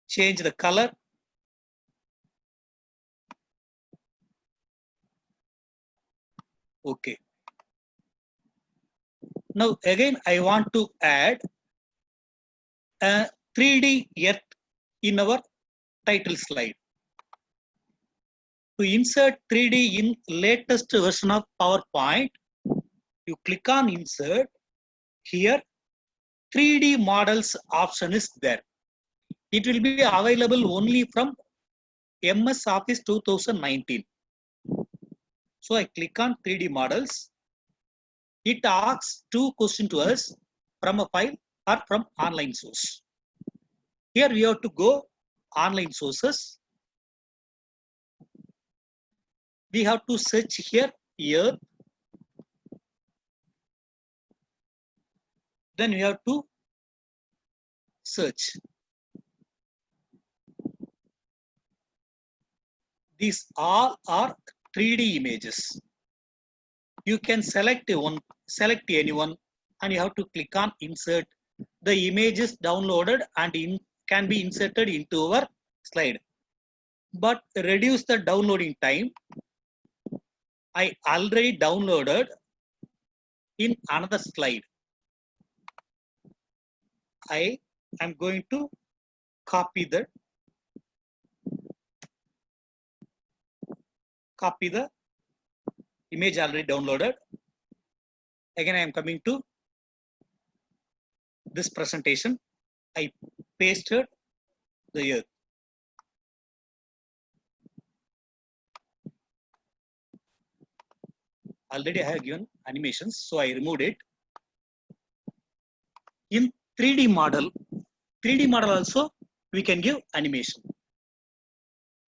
change the color. Okay. Now again, I want to add a 3D Earth in our title slide. To insert 3D in latest version of PowerPoint, you click on insert. Here, 3D models option is there. It will be available only from MS Office 2019. So I click on 3D models. It asks two questions to us: from a file or from online source. Here we have to go online sources. We have to search here Earth. Then we have to search. These all are 3D images. You can select anyone, and you have to click on insert. The image is downloaded and can be inserted into our slide. But reduce the downloading time. I already downloaded in another slide. I am going to copy the image already downloaded. Again, I am coming to this presentation. I pasted the Earth. Already I have given animations, so I removed it. In 3D model also we can give animation.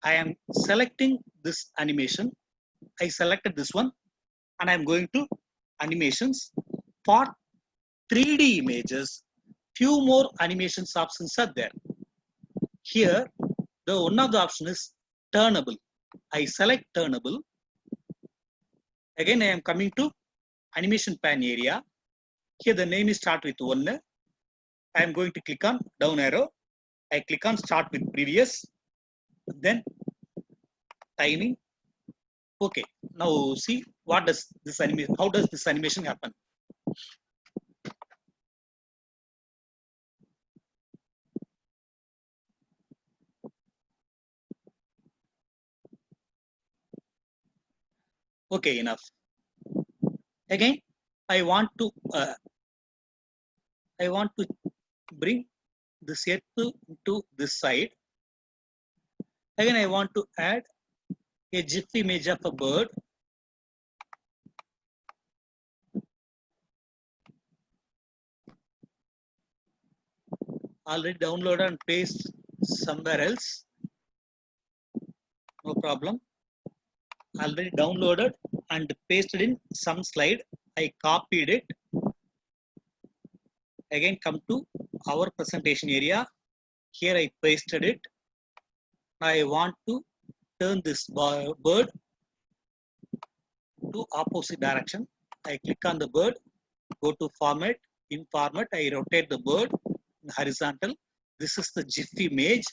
I am selecting this animation. I selected this one. and I'm going to animations. For 3D images, few more animations options are there. Here, the one of the option is turnable. I select turnable. Again, I am coming to animation pan area. Here the name is start with 1. I am going to click on down arrow. I click on start with previous. Then timing. Okay. Now see what does this animation, how does this animation happen? Okay, enough. Again, I want to bring this earth to this side. Again, I want to add a GIF image of a bird. Already downloaded and paste somewhere else. No problem. Already downloaded and pasted in some slide. I copied it. Again, come to our presentation area. Here I pasted it. I want to turn this bird to opposite direction. I click on the bird, go to format. In format, I rotate the bird in horizontal. This is the GIF image.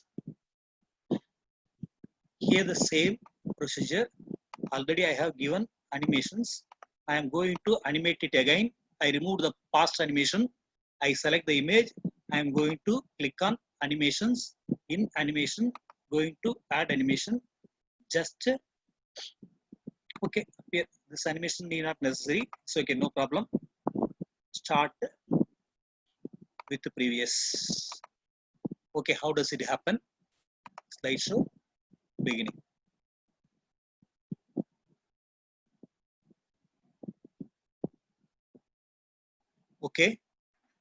Here the same procedure. Already I have given animations. I am going to animate it again. I remove the past animation. I select the image. I am going to click on animations. In animation, going to add animation. Just okay. Here this animation is not necessary. So okay, no problem. Start with the previous. Okay, how does it happen? Slideshow beginning. Okay.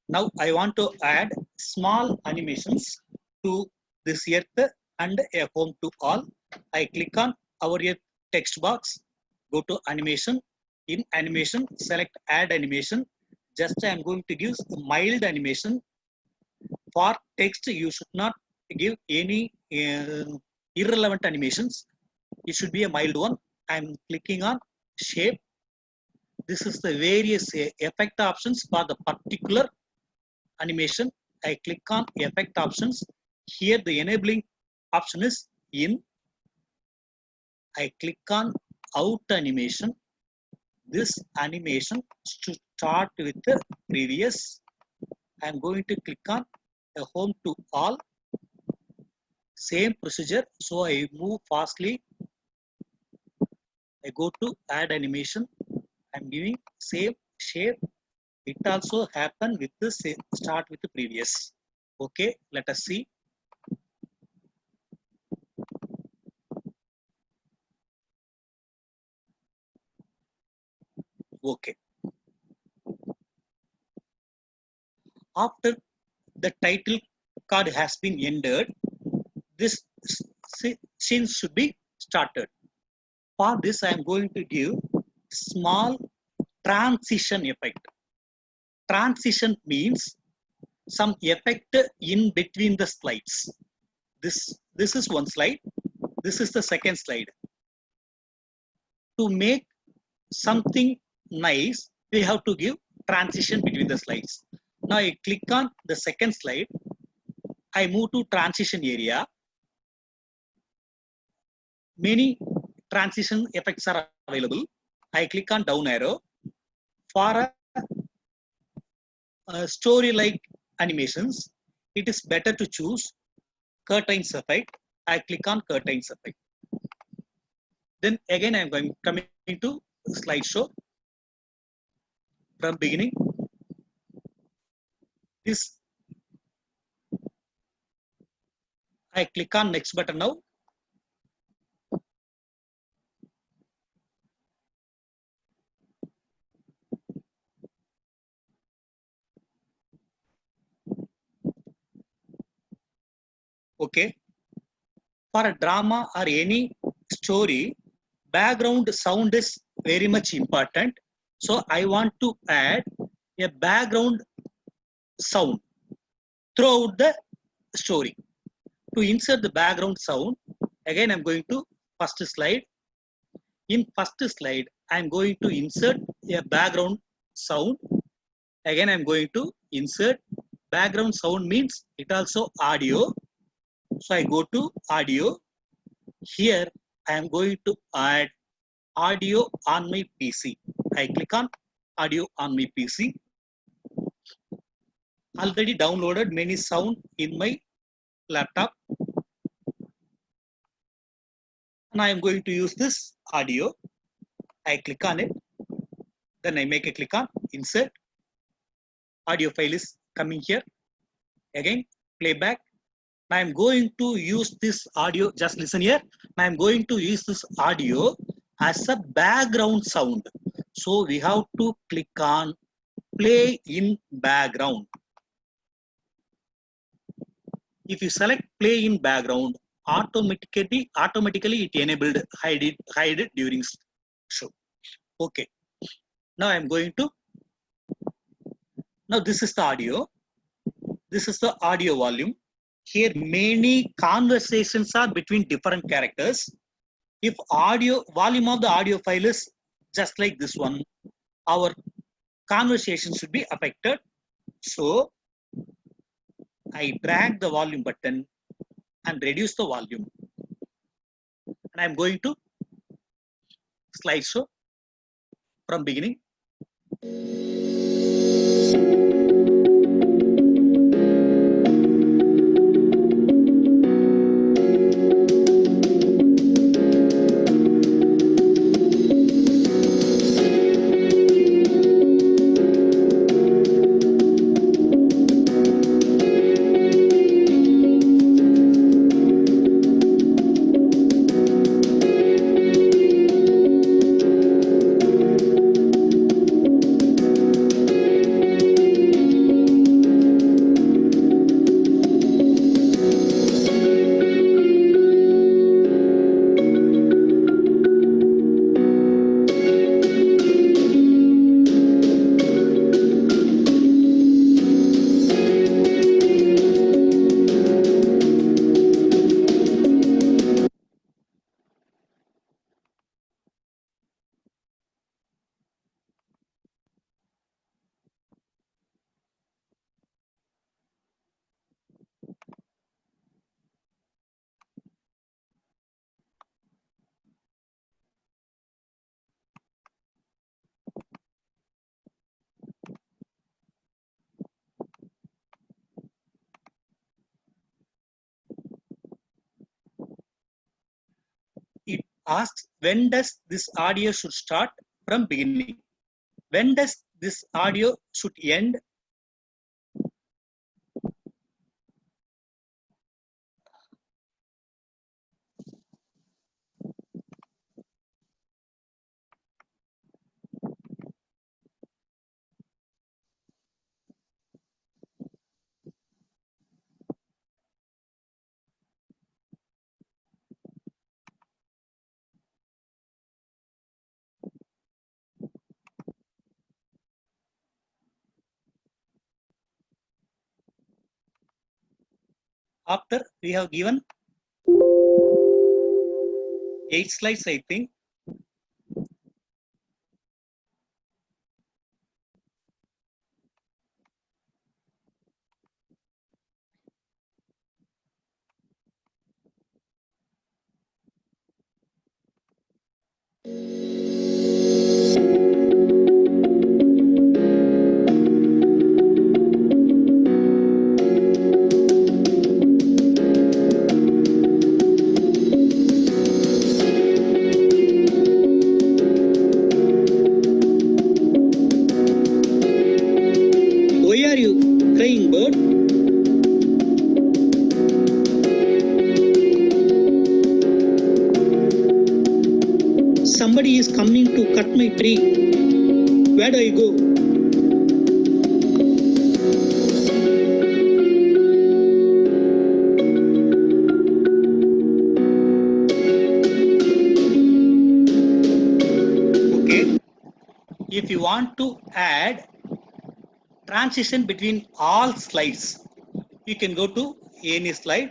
Now I want to add small animations to this earth and a home to all. I click on our earth text box, go to animation. In animation, select add animation. Just I am going to give a mild animation. For text, you should not give any irrelevant animations. It should be a mild one. I am clicking on shape. This is the various effect options for the particular animation. I click on effect options. Here the enabling option is in. I click on out animation. This animation should start with the previous. I am going to click on a home to all. Same procedure. So I move fastly. I go to add animation. I am giving same shape. It also happen with the same, start with the previous. Okay, let us see. Okay. After the title card has been entered, this scene should be started. For this, I am going to give small transition effect. Transition means some effect in between the slides. This is one slide. This is the second slide. To make something nice, we have to give transition between the slides. Now I click on the second slide. I move to transition area. Many transition effects are available. I click on down arrow. For a story-like animations, it is better to choose curtains effect. I click on curtains effect. Then again, I am coming to slideshow from beginning. This I click on next button now. Okay. For a drama or any story, background sound is very much important. So I want to add a background sound throughout the story. To insert the background sound, again I'm going to first slide. In first slide, I'm going to insert a background sound. Again, I'm going to insert background sound means it also audio. So I go to audio. Here I am going to add audio on my PC. I click on audio on my PC. Already downloaded many sound in my laptop. And I am going to use this audio. I click on it. Then I make a click on insert. Audio file is coming here. Again, playback. I am going to use this audio. Just listen here. I am going to use this audio as a background sound. So we have to click on play in background. If you select play in background, automatically it enabled hide it during show. Okay. Now I'm going to. Now this is the audio. This is the audio volume. Here many conversations are between different characters. If audio volume of the audio file is just like this one, our conversation should be affected. So I drag the volume button and reduce the volume. And I'm going to slideshow from beginning. It asks when does this audio should start from beginning. When does this audio should end? After we have given 8 slides, I think. Why are you crying, bird? Somebody is coming to cut my tree. Where do I go? Okay. if you want to add transition between all slides, you can go to any slide,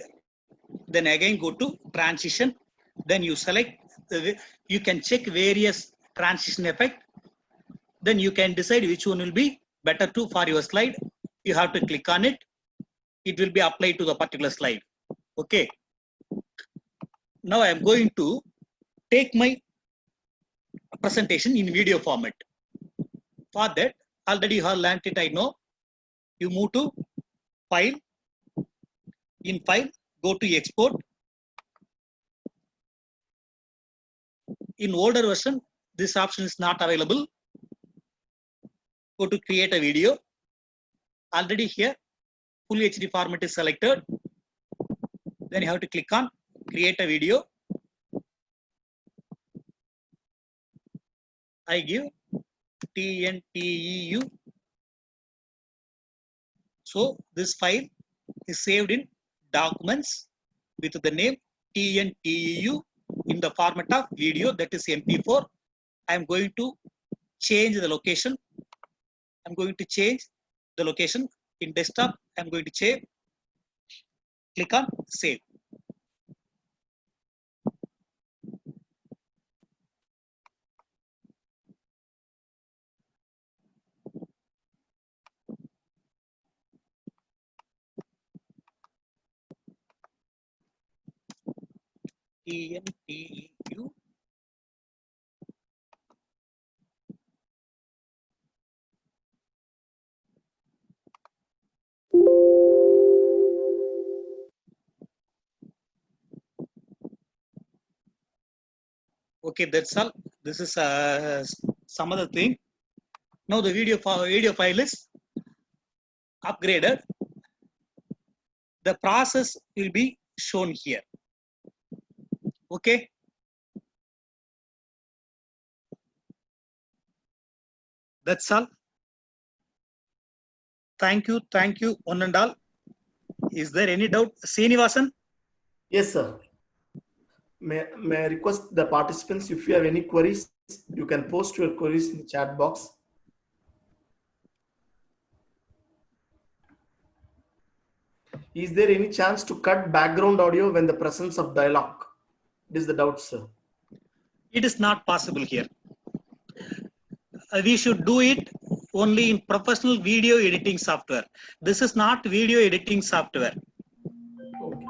then again go to transition, then you select, you can check various transition effect, then you can decide which one will be better to for your slide. You have to click on it. It will be applied to the particular slide. Okay. Now I am going to take my presentation in video format. For that, already you have learned it, I know. You move to File. In File, go to Export. In older version, this option is not available. Go to Create a Video. Already here, Full HD format is selected. Then you have to click on Create a Video. I give TNTEU. So this file is saved in Documents with the name TNTEU in the format of video, that is MP4. I am going to change the location. I'm going to change the location in desktop. I'm going to change. Click on Save. TNTEU. Okay, that's all. This is some other thing. Now the video file is upgraded. The process will be shown here. Okay. That's all. Thank you, one and all. Is there any doubt? Srinivasan? Yes, sir. May I request the participants, if you have any queries, you can post your queries in the chat box. Is there any chance to cut background audio when the presence of dialogue? This is the doubt, sir. It is not possible here. We should do it only in professional video editing software. This is not video editing software. Okay.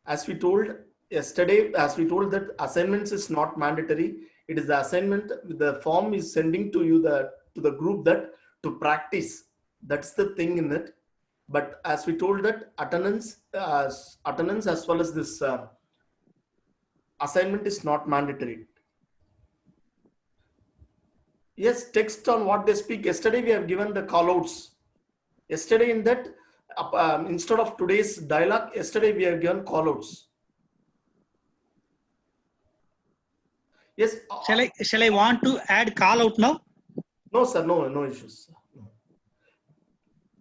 As we told yesterday, as we told that assignments is not mandatory. It is the assignment, the form is sending to you to the group that to practice. That's the thing in it. But as we told that attendance as well as this assignment is not mandatory. Yes, text on what they speak. Yesterday we have given the callouts. Yesterday in that, instead of today's dialogue, yesterday we have given callouts. Yes. Shall I want to add call out now? No, sir. No issues.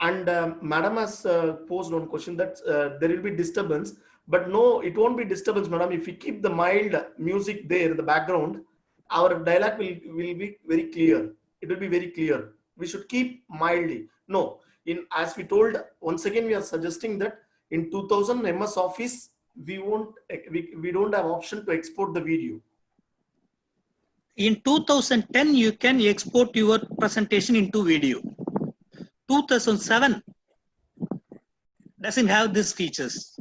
And madam has posed one question that there will be disturbance, but no, it won't be disturbance, madam. If we keep the mild music there in the background, our dialogue will be very clear. It will be very clear. We should keep mildly. No, as we told, once again we are suggesting that in 2000 MS Office we don't have option to export the video. In 2010 you can export your presentation into video. 2007 doesn't have these features.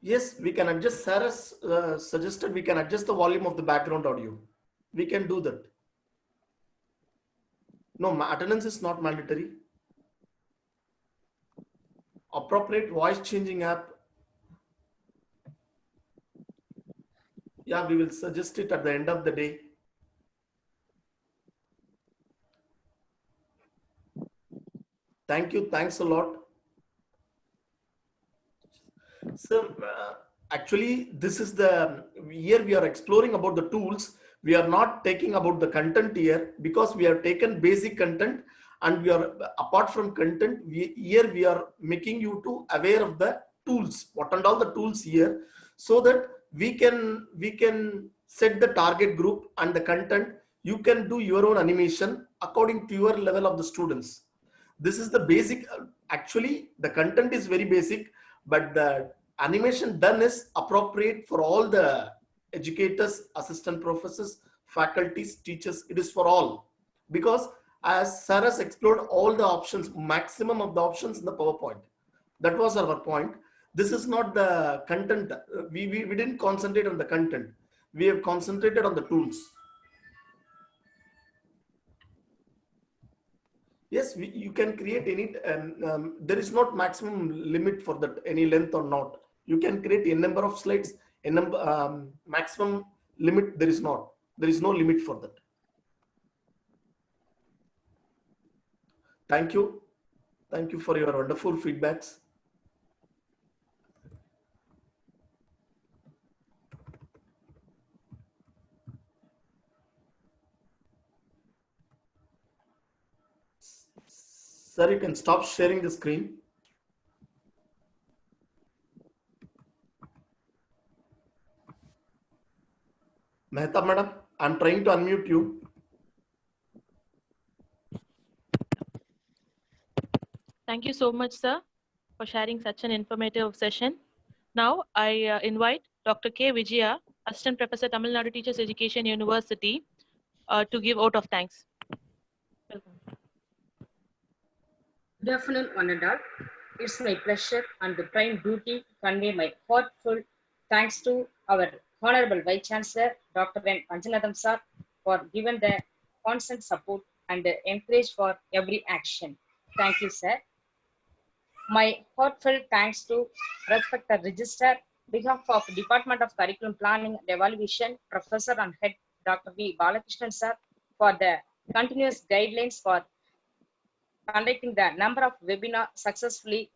Yes, we can adjust. Sarah suggested we can adjust the volume of the background audio. We can do that. No, attendance is not mandatory. Appropriate voice changing app. Yeah, we will suggest it at the end of the day. Thank you. Thanks a lot. So actually, this is the here we are exploring about the tools. We are not taking about the content here because we have taken basic content, and we are apart from content. Here we are making you to aware of the tools. What and all the tools here, so that we can set the target group and the content. You can do your own animation according to your level of the students. This is the basic. Actually, the content is very basic, but the animation done is appropriate for all the educators, assistant professors, faculties, teachers. It is for all, because as Sir has explored all the options, maximum of the options in the PowerPoint. That was our point. This is not the content. We didn't concentrate on the content. We have concentrated on the tools. Yes, you can create any, there is not maximum limit for that, any length or not. You can create a number of slides, a number, maximum limit, there is not. There is no limit for that. Thank you. Thank you for your wonderful feedbacks. Sir, you can stop sharing the screen. Mehta madam, I'm trying to unmute you. Thank you so much, sir, for sharing such an informative session. Now, I invite Dr. K. Vijaya, Assistant Professor, Tamil Nadu Teachers Education University, to give vote of thanks. Welcome. Good afternoon, one and all. It's my pleasure and the prime duty to convey my heartfelt thanks to our Honorable Vice Chancellor, Dr. N. Panjanadam sir, for giving the constant support and the encourage for every action. Thank you, sir. My heartfelt thanks to respected Register, behalf of Department of Curriculum Planning and Evaluation, Professor and Head Dr. V. Balakrishnan sir, for the continuous guidelines for conducting the number of webinars successfully